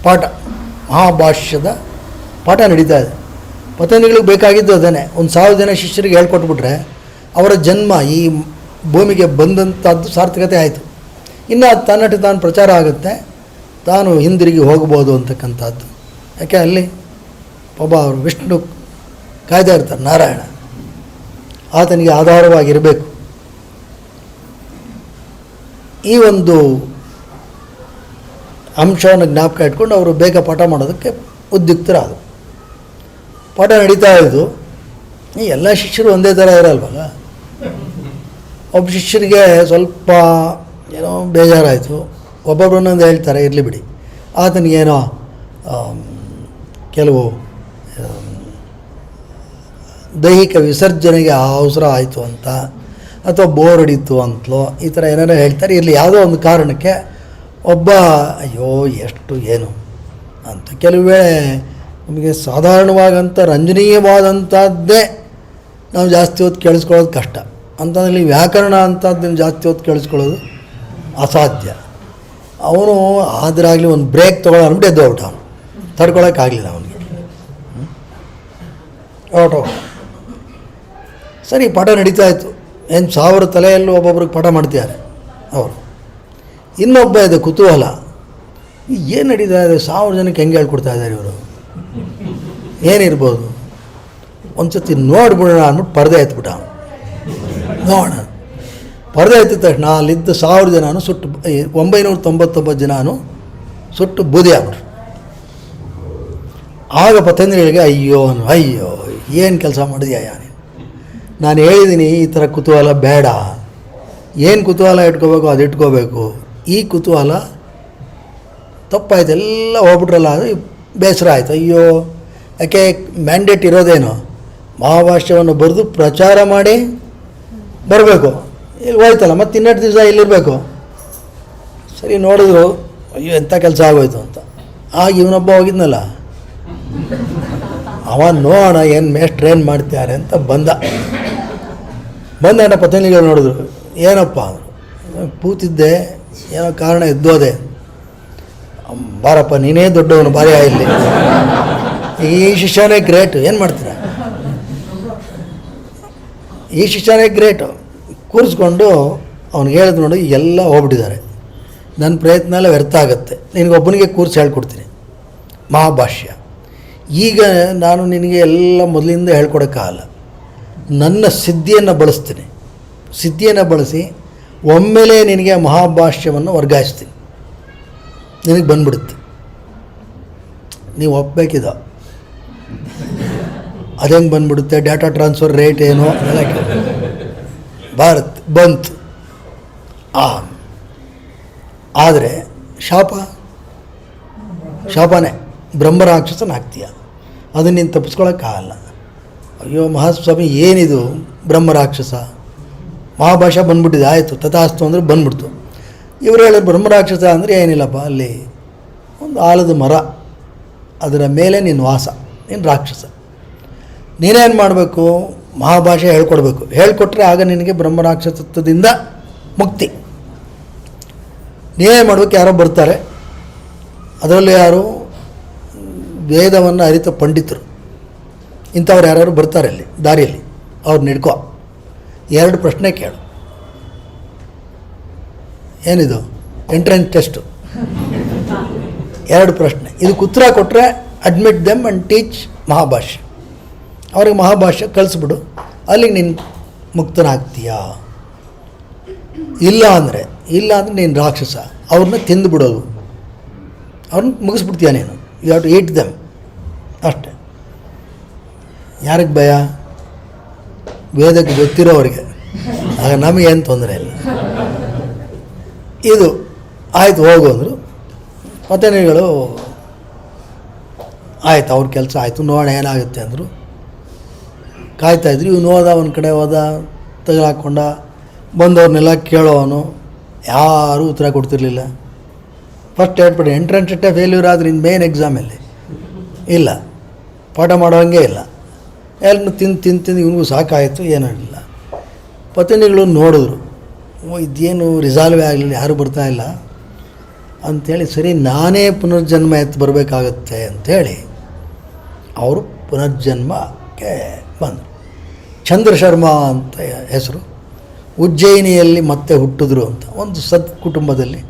ಪಾಠ, ಮಹಾಭಾಷ್ಯದ ಪಾಠ ನಡೀತಾ ಇದೆ. ಪತಂಜಲಿಗಳಿಗೆ ಬೇಕಾಗಿದ್ದು ಅದನ್ನೇ. 1000 ಜನ ಶಿಷ್ಯರಿಗೆ ಹೇಳ್ಕೊಟ್ಬಿಟ್ರೆ ಅವರ ಜನ್ಮ ಈ ಭೂಮಿಗೆ ಬಂದಂಥದ್ದು ಸಾರ್ಥಕತೆ ಆಯಿತು. ಇನ್ನು ಅದು ತನ್ನಟ್ಟು ತಾನು ಪ್ರಚಾರ ಆಗುತ್ತೆ, ತಾನು ಹಿಂದಿರುಗಿ ಹೋಗ್ಬೋದು ಅಂತಕ್ಕಂಥದ್ದು. ಯಾಕೆ ಅಲ್ಲಿ ಒಬ್ಬ ಅವರು ವಿಷ್ಣು ಕಾಯ್ತಾ ಇರ್ತಾರೆ, ನಾರಾಯಣ, ಆತನಿಗೆ ಆಧಾರವಾಗಿರಬೇಕು. ಈ ಒಂದು ಅಂಶವನ್ನು ಜ್ಞಾಪಕ ಇಟ್ಕೊಂಡು ಅವರು ಬೇಗ ಪಾಠ ಮಾಡೋದಕ್ಕೆ ಉದ್ಯುಕ್ತರಾದರು. ಪಾಠ ನಡೀತಾ ಇದ್ದು ಎಲ್ಲ ಶಿಷ್ಯರು ಒಂದೇ ಥರ ಇರಲ್ವಲ್ಲ. ಒಬ್ಬ ಶಿಷ್ಯರಿಗೆ ಸ್ವಲ್ಪ ಏನೋ ಬೇಜಾರಾಯಿತು, ಒಬ್ಬೊಬ್ಬರನ್ನೊಂದು ಹೇಳ್ತಾರೆ, ಇರಲಿ ಬಿಡಿ. ಆತನಿಗೇನೋ ಕೆಲವು ದೈಹಿಕ ವಿಸರ್ಜನೆಗೆ ಅವಸರ ಆಯಿತು ಅಂತ, ಅಥವಾ ಬೋರ್ ಹೊಡೀತು ಅಂತಲೋ ಈ ಥರ ಏನಾರು ಹೇಳ್ತಾರೆ. ಇರಲಿ, ಯಾವುದೋ ಒಂದು ಕಾರಣಕ್ಕೆ ಒಬ್ಬ ಅಯ್ಯೋ ಎಷ್ಟು ಏನು ಅಂತ. ಕೆಲವು ವೇಳೆ ನಮಗೆ ಸಾಧಾರಣವಾಗಂಥ ರಂಜನೀಯವಾದಂಥದ್ದೇ ನಾವು ಜಾಸ್ತಿ ಹೊತ್ತು ಕೇಳಿಸ್ಕೊಳ್ಳೋದು ಕಷ್ಟ. ಅಂಥದ್ರಲ್ಲಿ ವ್ಯಾಕರಣ ಅಂಥದ್ದನ್ನು ಜಾಸ್ತಿ ಹೊತ್ತು ಕೇಳಿಸ್ಕೊಳ್ಳೋದು ಅಸಾಧ್ಯ. ಅವನು ಆದರಾಗಲಿ ಒಂದು ಬ್ರೇಕ್ ತೊಗೊಳ್ಳೋ ಅಂದ್ಬಿಟ್ಟು ಎದ್ದು ಹೋಗ್ಬಿಟ್ಟ. ಅವನು ತಡ್ಕೊಳಕ್ಕಾಗಲಿಲ್ಲ ಅವನಿಗೆ. ಹೊರಟು ಸರಿ, ಪಾಠ ನಡೀತಾ ಇತ್ತು. ಏನು 1000 ತಲೆಯಲ್ಲೂ ಒಬ್ಬೊಬ್ರಿಗೆ ಪಾಠ ಮಾಡ್ತಿದ್ದಾರೆ ಅವರು. ಇನ್ನೊಬ್ಬ ಇದೆ ಕುತೂಹಲ, ಏನು ನಡೀತಾ ಇದೆ, 1000 ಜನಕ್ಕೆ ಹೆಂಗೆ ಹೇಳ್ಕೊಡ್ತಾ ಇದ್ದಾರೆ ಇವರು, ಏನಿರ್ಬೋದು, ಒಂದು ಸತಿ ನೋಡ್ಬಿಡೋಣ ಅಂದ್ಬಿಟ್ಟು ಪರದೆ ಎತ್ಬಿಟ್ಟ. ನೋಡೋಣ, ಪರದೆ ಎತ್ತಿದ ತಕ್ಷಣ ಅಲ್ಲಿದ್ದ 1000 ಜನನೂ ಸುಟ್ಟು 999 ಜನನೂ ಸುಟ್ಟು ಬೂದಿ ಆಗ್ಬಿಟ್ರು. ಆಗ ಪತಂಜಲಿಗೆ ಅಯ್ಯೋ ಏನು ಕೆಲಸ ಮಾಡಿದ್ಯಾ ನೀನು, ನಾನು ಹೇಳಿದ್ದೀನಿ ಈ ಥರ ಕುತೂಹಲ ಬೇಡ, ಏನು ಕುತೂಹಲ ಇಟ್ಕೋಬೇಕು ಅದು ಇಟ್ಕೋಬೇಕು. ಈ ಕುತೂಹಲ ತಪ್ಪಾಯ್ತು, ಎಲ್ಲ ಹೋಗ್ಬಿಟ್ರಲ್ಲ, ಅದು ಬೇಸರ ಆಯಿತು. ಅಯ್ಯೋ, ಯಾಕೆ ಮ್ಯಾಂಡೇಟ್ ಇರೋದೇನು, ಮಹಾಭಾಷ್ಯವನ್ನು ಬರೆದು ಪ್ರಚಾರ ಮಾಡಿ ಬರಬೇಕು, ಇಲ್ಲಿ ಹೋಯ್ತಲ್ಲ, ಮತ್ತು ಇನ್ನೆರಡು ದಿವಸ ಇಲ್ಲಿರಬೇಕು. ಸರಿ ನೋಡಿದ್ರು, ಅಯ್ಯೋ ಎಂಥ ಕೆಲಸ ಆಗೋಯ್ತು ಅಂತ. ಆಗ ಇವನೊಬ್ಬ ಹೋಗಿದ್ನಲ್ಲ, ಅವ ನೋಡೋಣ ಏನು ಮೇಷ್ಟ್ರು ಏನು ಮಾಡ್ತಾರೆ ಅಂತ ಬಂದ ಪತಂಜಲಿಗಳು ನೋಡಿದ್ರು. ಏನಪ್ಪ ಅಂದರು, ಕೂತಿದ್ದೆ, ಏನೋ ಕಾರಣ ಎದ್ದೋದೆ. ಬಾರಪ್ಪ ನೀನೇ ದೊಡ್ಡವನು, ಬಾರಿ ಇಲ್ಲಿ, ಈ ಶಿಷ್ಯನೇ ಗ್ರೇಟು, ಏನು ಮಾಡ್ತೀರ, ಈ ಶಿಷ್ಯನೇ ಗ್ರೇಟು. ಕೂರಿಸ್ಕೊಂಡು ಅವ್ನಿಗೆ ಹೇಳಿದ್ ನೋಡಿ, ಎಲ್ಲ ಹೋಗ್ಬಿಟ್ಟಿದ್ದಾರೆ, ನನ್ನ ಪ್ರಯತ್ನ ಎಲ್ಲ ವ್ಯರ್ಥ ಆಗುತ್ತೆ, ನಿನಗೊಬ್ಬನಿಗೆ ಕೂರಿಸಿ ಹೇಳ್ಕೊಡ್ತೀನಿ ಮಹಾಭಾಷ್ಯ. ಈಗ ನಾನು ನಿನಗೆ ಎಲ್ಲ ಮೊದಲಿಂದ ಹೇಳ್ಕೊಡೋಕ್ಕಾಗಲ್ಲ, ನನ್ನ ಸಿದ್ಧಿಯನ್ನು ಬಳಸ್ತೀನಿ, ಸಿದ್ಧಿಯನ್ನು ಬಳಸಿ ಒಮ್ಮೆಲೇ ನಿನಗೆ ಮಹಾಭಾಷ್ಯವನ್ನು ವರ್ಗಾಯಿಸ್ತೀನಿ, ನಿನಗೆ ಬಂದ್ಬಿಡುತ್ತೆ, ನೀವು ಒಪ್ಪಬೇಕಿದ. ಅದೇಂಗೆ ಬಂದ್ಬಿಡುತ್ತೆ, ಡಾಟಾ ಟ್ರಾನ್ಸ್ಫರ್ ರೇಟ್ ಏನು ಎಲ್ಲ ಬಂತು. ಆದರೆ ಶಾಪನೇ, ಬ್ರಹ್ಮರಾಕ್ಷಸನಾಗ್ತೀಯ, ಅದನ್ನು ನೀನು ತಪ್ಪಿಸ್ಕೊಳಕ್ಕಾಗಲ್ಲ. ಅಯ್ಯೋ ಮಹಾಸ್ವಾಮಿ ಏನಿದು ಬ್ರಹ್ಮರಾಕ್ಷಸ, ಮಹಾಭಾಷೆ ಬಂದ್ಬಿಟ್ಟಿದೆ, ಆಯಿತು ತಥಾಸ್ತು ಅಂದರೆ ಬಂದ್ಬಿಡ್ತು. ಇವರು ಹೇಳಿ ಬ್ರಹ್ಮರಾಕ್ಷಸ ಅಂದರೆ ಏನಿಲ್ಲಪ್ಪ, ಅಲ್ಲಿ ಒಂದು ಆಲದ ಮರ, ಅದರ ಮೇಲೆ ನಿನ್ನ ವಾಸ, ನೀನು ರಾಕ್ಷಸ. ನೀನೇನು ಮಾಡಬೇಕು, ಮಹಾಭಾಷೆ ಹೇಳ್ಕೊಡ್ಬೇಕು, ಹೇಳ್ಕೊಟ್ರೆ ಆಗ ನಿನಗೆ ಬ್ರಹ್ಮರಾಕ್ಷಸತ್ವದಿಂದ ಮುಕ್ತಿ. ನೀವೇನು ಮಾಡಬೇಕು, ಯಾರೋ ಬರ್ತಾರೆ, ಅದರಲ್ಲಿ ಯಾರು ವೇದವನ್ನು ಅರಿತ ಪಂಡಿತರು, ಇಂಥವ್ರು ಯಾರು ಬರ್ತಾರೆ ಅಲ್ಲಿ ದಾರಿಯಲ್ಲಿ, ಅವ್ರನ್ನ ಹಿಡ್ಕೊ, 2 ಪ್ರಶ್ನೆ ಕೇಳು. ಏನಿದು ಎಂಟ್ರೆನ್ಸ್ ಟೆಸ್ಟು, 2 ಪ್ರಶ್ನೆ, ಇದಕ್ಕೆ ಉತ್ತರ ಕೊಟ್ಟರೆ ಅಡ್ಮಿಟ್ ದೆಮ್ ಆ್ಯಂಡ್ ಟೀಚ್ ಮಹಾಭಾಷ್ಯ. ಅವ್ರಿಗೆ ಮಹಾಭಾಷ್ಯ ಕಳಿಸ್ಬಿಡು, ಅಲ್ಲಿಗೆ ನೀನು ಮುಕ್ತನಾಗ್ತೀಯಾ. ಇಲ್ಲ ಅಂದರೆ ನೀನು ರಾಕ್ಷಸ, ಅವ್ರನ್ನ ತಿಂದುಬಿಡೋದು, ಅವ್ರನ್ನ ಮುಗಿಸ್ಬಿಡ್ತೀಯ ನೀನು. You have to eat them ಅಷ್ಟೆ. ಯಾರಿಗೆ ಭಯ, ವೇದಕ್ಕೆ ಗೊತ್ತಿರೋರಿಗೆ, ಆಗ ನಮಗೇನು ತೊಂದರೆ ಇಲ್ಲ. ಇದು ಆಯಿತು, ಹೋಗು ಅಂದರು. ಪತಂಜಲಿಗಳು ಆಯಿತು, ಅವ್ರ ಕೆಲಸ ಆಯಿತು, ನೋಡೋಣ ಏನಾಗುತ್ತೆ ಅಂದರು. ಕಾಯ್ತಾಯಿದ್ರು. ಇವನು ಹೋದ, ಒಂದು ಕಡೆ ಹೋದ, ತೆಗೆದುಹಾಕ್ಕೊಂಡ, ಬಂದವ್ರನ್ನೆಲ್ಲ ಕೇಳೋವನು, ಯಾರೂ ಉತ್ತರ ಕೊಡ್ತಿರ್ಲಿಲ್ಲ. ಫಸ್ಟ್ ಹೇಳ್ಬಿಡಿ, ಎಂಟ್ರೆನ್ಸ್ ಟೆಸ್ಟೇ ಫೇಲ್ಯೂರ್ ಆದರೆ ಇನ್ನು ಮೇನ್ ಎಕ್ಸಾಮಲ್ಲಿ ಇಲ್ಲ, ಪಾಠ ಮಾಡೋಂಗೆ ಇಲ್ಲ. ಎಲ್ಲ ತಿಂದು ಇವನಿಗೂ ಸಾಕಾಯಿತು, ಏನಿಲ್ಲ. ಪತಂಜಲಿಗಳು ನೋಡಿದ್ರು, ಇದೇನು ರಿಸಾಲ್ವೇ ಆಗಲಿಲ್ಲ, ಯಾರೂ ಬರ್ತಾಯಿಲ್ಲ ಅಂಥೇಳಿ, ಸರಿ ನಾನೇ ಪುನರ್ಜನ್ಮ ಎತ್ತು ಬರಬೇಕಾಗತ್ತೆ ಅಂಥೇಳಿ ಅವರು ಪುನರ್ಜನ್ಮಕ್ಕೆ ಬಂದರು. ಚಂದ್ರಶರ್ಮ ಅಂತ ಹೆಸರು. ಉಜ್ಜಯಿನಿಯಲ್ಲಿ ಮತ್ತೆ ಹುಟ್ಟಿದ್ರು ಅಂತ, ಒಂದು ಕುಟುಂಬದಲ್ಲಿ,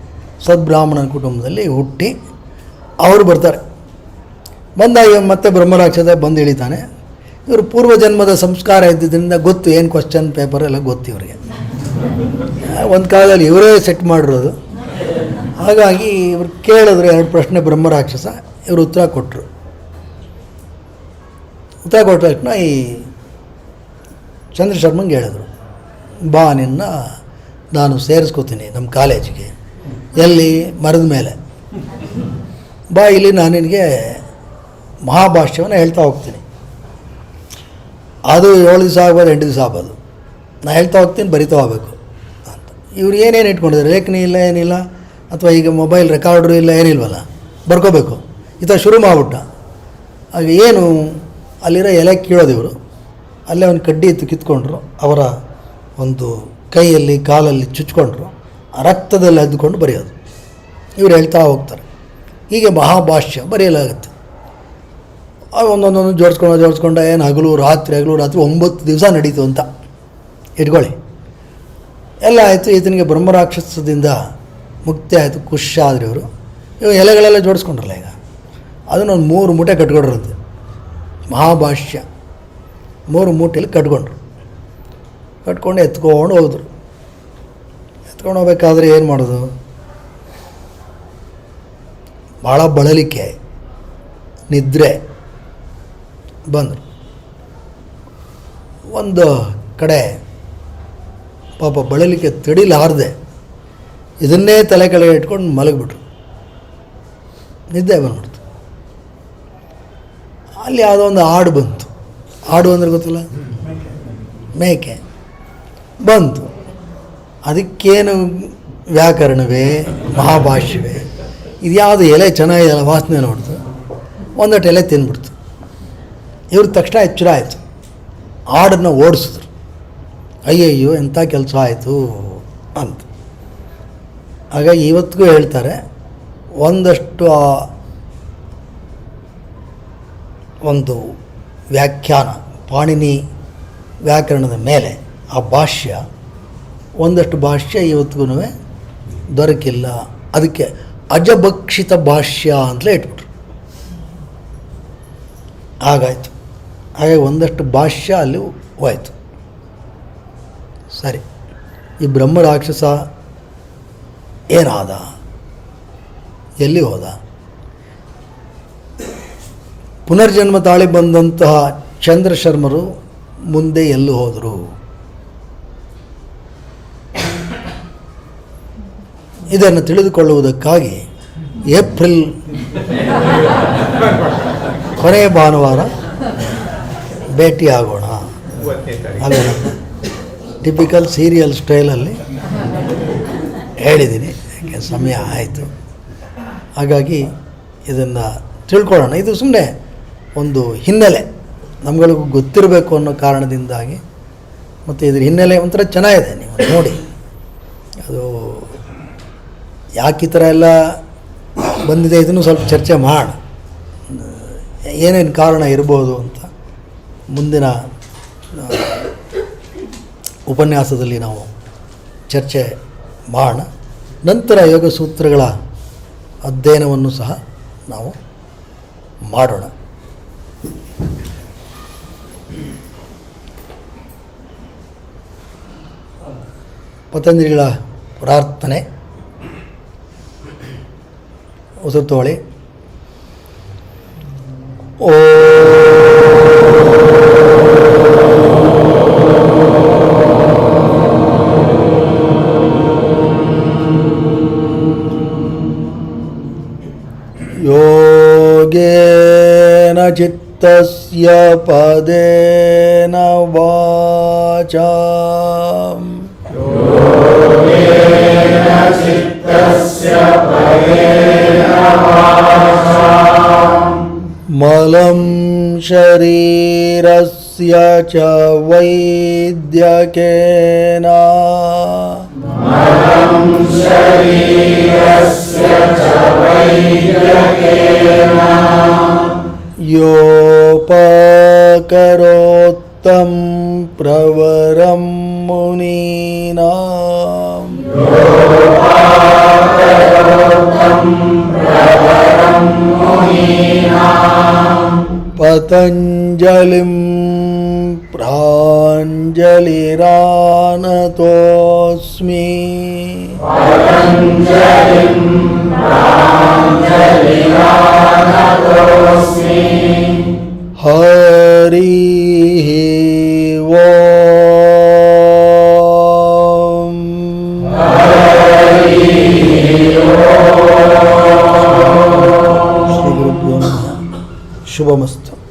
ಸದ್ಬ್ರಾಹ್ಮಣನ ಕುಟುಂಬದಲ್ಲಿ ಹುಟ್ಟಿ ಅವರು ಬರ್ತಾರೆ. ಬಂದಾಗ ಮತ್ತೆ ಬ್ರಹ್ಮರಾಕ್ಷಸ ಬಂದು ಇಳಿತಾನೆ. ಇವರು ಪೂರ್ವಜನ್ಮದ ಸಂಸ್ಕಾರ ಇದ್ದಿದ್ದರಿಂದ ಗೊತ್ತು, ಏನು ಕ್ವಶನ್ ಪೇಪರ್ ಎಲ್ಲ ಗೊತ್ತು ಇವರಿಗೆ. ಒಂದು ಕಾಲದಲ್ಲಿ ಇವರೇ ಸೆಟ್ ಮಾಡಿರೋದು. ಹಾಗಾಗಿ ಇವ್ರು ಕೇಳಿದ್ರು 2 ಪ್ರಶ್ನೆ ಬ್ರಹ್ಮರಾಕ್ಷಸ, ಇವರು ಉತ್ತರ ಕೊಟ್ಟರು. ಉತ್ತರ ಕೊಟ್ಟ ತಕ್ಷಣ ಈ ಚಂದ್ರ ಶರ್ಮಂಗೆ ಹೇಳಿದ್ರು, ಬಾ ನಿನ್ನ ನಾನು ಸೇರಿಸ್ಕೋತೀನಿ ನಮ್ಮ ಕಾಲೇಜಿಗೆ. ಎಲ್ಲಿ? ಮರದ ಮೇಲೆ. ಬಾ, ಇಲ್ಲಿ ನಾನು ನಿನಗೆ ಮಹಾಭಾಷ್ಯವನ್ನು ಹೇಳ್ತಾ ಹೋಗ್ತೀನಿ. ಅದು 7 ದಿವಸ ಆಗ್ಬೋದು, 8 ದಿವಸ ಆಗ್ಬೋದು. ನಾನು ಹೇಳ್ತಾ ಹೋಗ್ತೀನಿ, ಬರಿತಾ ಹೋಗ್ಬೇಕು ಅಂತ. ಇವ್ರು ಏನೇನು ಇಟ್ಕೊಂಡಿದ್ದಾರೆ? ಲೇಖನಿ ಇಲ್ಲ, ಏನಿಲ್ಲ, ಅಥವಾ ಈಗ ಮೊಬೈಲ್ ರೆಕಾರ್ಡ್ರು ಇಲ್ಲ, ಏನಿಲ್ವಲ್ಲ, ಬರ್ಕೋಬೇಕು. ಈ ಥರ ಶುರು ಮಾಡಿಬಿಟ್ಟ. ಆಗ ಏನು ಅಲ್ಲಿರೋ ಎಲೆ ಕೀಳೋದು ಇವರು. ಅಲ್ಲೇ ಒಂದು ಕಡ್ಡಿ ಎತ್ತು ಕಿತ್ಕೊಂಡ್ರು, ಅವರ ಒಂದು ಕೈಯಲ್ಲಿ ಕಾಲಲ್ಲಿ ಚುಚ್ಕೊಂಡ್ರು, ಆ ರಕ್ತದಲ್ಲಿ ಅದ್ದುಕೊಂಡು ಬರೆಯೋದು. ಇವ್ರು ಹೇಳ್ತಾ ಹೋಗ್ತಾರೆ. ಹೀಗೆ ಮಹಾಭಾಷ್ಯ ಬರೆಯಲಾಗುತ್ತೆ. ಒಂದೊಂದೊಂದು ಜೋಡಿಸ್ಕೊಂಡು ಏನು ಹಗಲು ರಾತ್ರಿ 9 ದಿವಸ ನಡೀತು ಅಂತ ಇಟ್ಕೊಳ್ಳಿ. ಎಲ್ಲ ಆಯಿತು. ಈತನಿಗೆ ಬ್ರಹ್ಮರಾಕ್ಷಸದಿಂದ ಮುಕ್ತಿ ಆಯಿತು, ಖುಷಿ ಆದ್ರೆ ಇವರು ಎಲೆಗಳೆಲ್ಲ ಜೋಡಿಸ್ಕೊಂಡ್ರಲ್ಲ. ಈಗ ಅದನ್ನೊಂದು 3 ಮೂಟೆ ಕಟ್ಕೊಂಡ್ರಂತೆ. ಮಹಾಭಾಷ್ಯ 3 ಮೂಟೆಯಲ್ಲಿ ಕಟ್ಕೊಂಡು ಎತ್ಕೊಂಡು ಹೋದ್ರು. ಎತ್ಕೊಂಡು ಹೋಗ್ಬೇಕಾದ್ರೆ ಏನು ಮಾಡೋದು? ಭಾಳ ಬಳಲಿಕೆ, ನಿದ್ರೆ ಬಂದರು. ಒಂದು ಕಡೆ ಪಾಪ ಬಳಲಿಕೆ ತಡಿಲಾರದೆ ಇದನ್ನೇ ತಲೆ ಕೆಳಗೆ ಇಟ್ಕೊಂಡು ಮಲಗಿಬಿಟ್ರು. ನಿದ್ದೆ ಬಂದ್ಬಿಡ್ತು. ಅಲ್ಲಿ ಯಾವುದೋ ಒಂದು ಹಾಡು ಬಂತು. ಹಾಡು ಅಂದರೆ ಗೊತ್ತಿಲ್ಲ, ಮೇಕೆ ಬಂತು. ಅದಕ್ಕೇನು ವ್ಯಾಕರಣವೇ ಮಹಾಭಾಷ್ಯವೇ, ಇದು ಯಾವುದು ಎಲೆ ಚೆನ್ನಾಗಿದೆಯಲ್ಲ, ವಾಸನೆ ನೋಡ್ತು, ಒಂದಷ್ಟು ಎಲೆ ತಿಂದ್ಬಿಡ್ತು. ಇವ್ರ ತಕ್ಷಣ ಎಚ್ಚರ ಆಯಿತು. ಹಾಡನ್ನು ಓಡಿಸಿದ್ರು. ಅಯ್ಯಯ್ಯೋ ಎಂಥ ಕೆಲಸ ಆಯಿತು ಅಂತ. ಹಾಗಾಗಿ ಇವತ್ತಿಗೂ ಹೇಳ್ತಾರೆ, ಒಂದಷ್ಟು ಒಂದು ವ್ಯಾಖ್ಯಾನ ಪಾಣಿನಿ ವ್ಯಾಕರಣದ ಮೇಲೆ ಆ ಭಾಷ್ಯ, ಒಂದಷ್ಟು ಭಾಷ್ಯ ಇವತ್ತಿಗೂ ದೊರಕಿಲ್ಲ. ಅದಕ್ಕೆ ಅಜಭಕ್ಷಿತ ಭಾಷ್ಯ ಅಂತಲೇ ಇಟ್ಬಿಟ್ರು. ಹಾಗಾಯಿತು. ಹಾಗೆ ಒಂದಷ್ಟು ಭಾಷ್ಯ ಅಲ್ಲಿ ಹೋಯಿತು. ಸರಿ, ಈ ಬ್ರಹ್ಮರಾಕ್ಷಸ ಏನಾದ? ಎಲ್ಲಿ ಹೋದ? ಪುನರ್ಜನ್ಮ ತಾಳಿ ಬಂದಂತಹ ಚಂದ್ರಶರ್ಮರು ಮುಂದೆ ಎಲ್ಲಿ ಹೋದರು? ಇದನ್ನು ತಿಳಿದುಕೊಳ್ಳುವುದಕ್ಕಾಗಿ ಏಪ್ರಿಲ್ ಕೊನೆಯ ಭಾನುವಾರ ಭೇಟಿಯಾಗೋಣ. ಅಲ್ಲ, ಟಿಪಿಕಲ್ ಸೀರಿಯಲ್ ಸ್ಟೈಲಲ್ಲಿ ಹೇಳಿದ್ದೀನಿ, ಯಾಕೆ ಸಮಯ ಆಯಿತು. ಹಾಗಾಗಿ ಇದನ್ನು ತಿಳ್ಕೊಳ್ಳೋಣ. ಇದು ಸುಮ್ಮನೆ ಒಂದು ಹಿನ್ನೆಲೆ ನಮ್ಗಳಿಗೂ ಗೊತ್ತಿರಬೇಕು ಅನ್ನೋ ಕಾರಣದಿಂದಾಗಿ, ಮತ್ತು ಇದ್ರ ಹಿನ್ನೆಲೆ ಒಂಥರ ಚೆನ್ನಾಗಿದೆ, ನೀವು ನೋಡಿ. ಅದು ಯಾಕೆ ಈ ಥರ ಎಲ್ಲ ಬಂದಿದೆ, ಇದನ್ನು ಸ್ವಲ್ಪ ಚರ್ಚೆ ಮಾಡೋಣ. ಏನೇನು ಕಾರಣ ಇರ್ಬೋದು ಅಂತ ಮುಂದಿನ ಉಪನ್ಯಾಸದಲ್ಲಿ ನಾವು ಚರ್ಚೆ ಮಾಡೋಣ. ನಂತರ ಯೋಗ ಸೂತ್ರಗಳ ಅಧ್ಯಯನವನ್ನು ಸಹ ನಾವು ಮಾಡೋಣ. ಪತಂಜಲಿಗಳ ಪ್ರಾರ್ಥನೆ. ಉಸಿರು ತಗೊಳ್ಳಿ. ಯೋಗೇನ ಚಿತ್ತಸ್ಯ ಪದೇನ ವಾಚಾ ಮಲಂ ಶರೀರಸ್ಯ ಚ ವೈದ್ಯಕೇನ ಯೋಪಕರೋತ್ತಂ ಪ್ರವರಂ ಮುನೀನಾಂ ಪತಂಜಲಿಂ ಪ್ರಾಂಜಲಿರಾನತೋಸ್ಮಿ ಹರಿ ಶುಭಮಸ್ತು.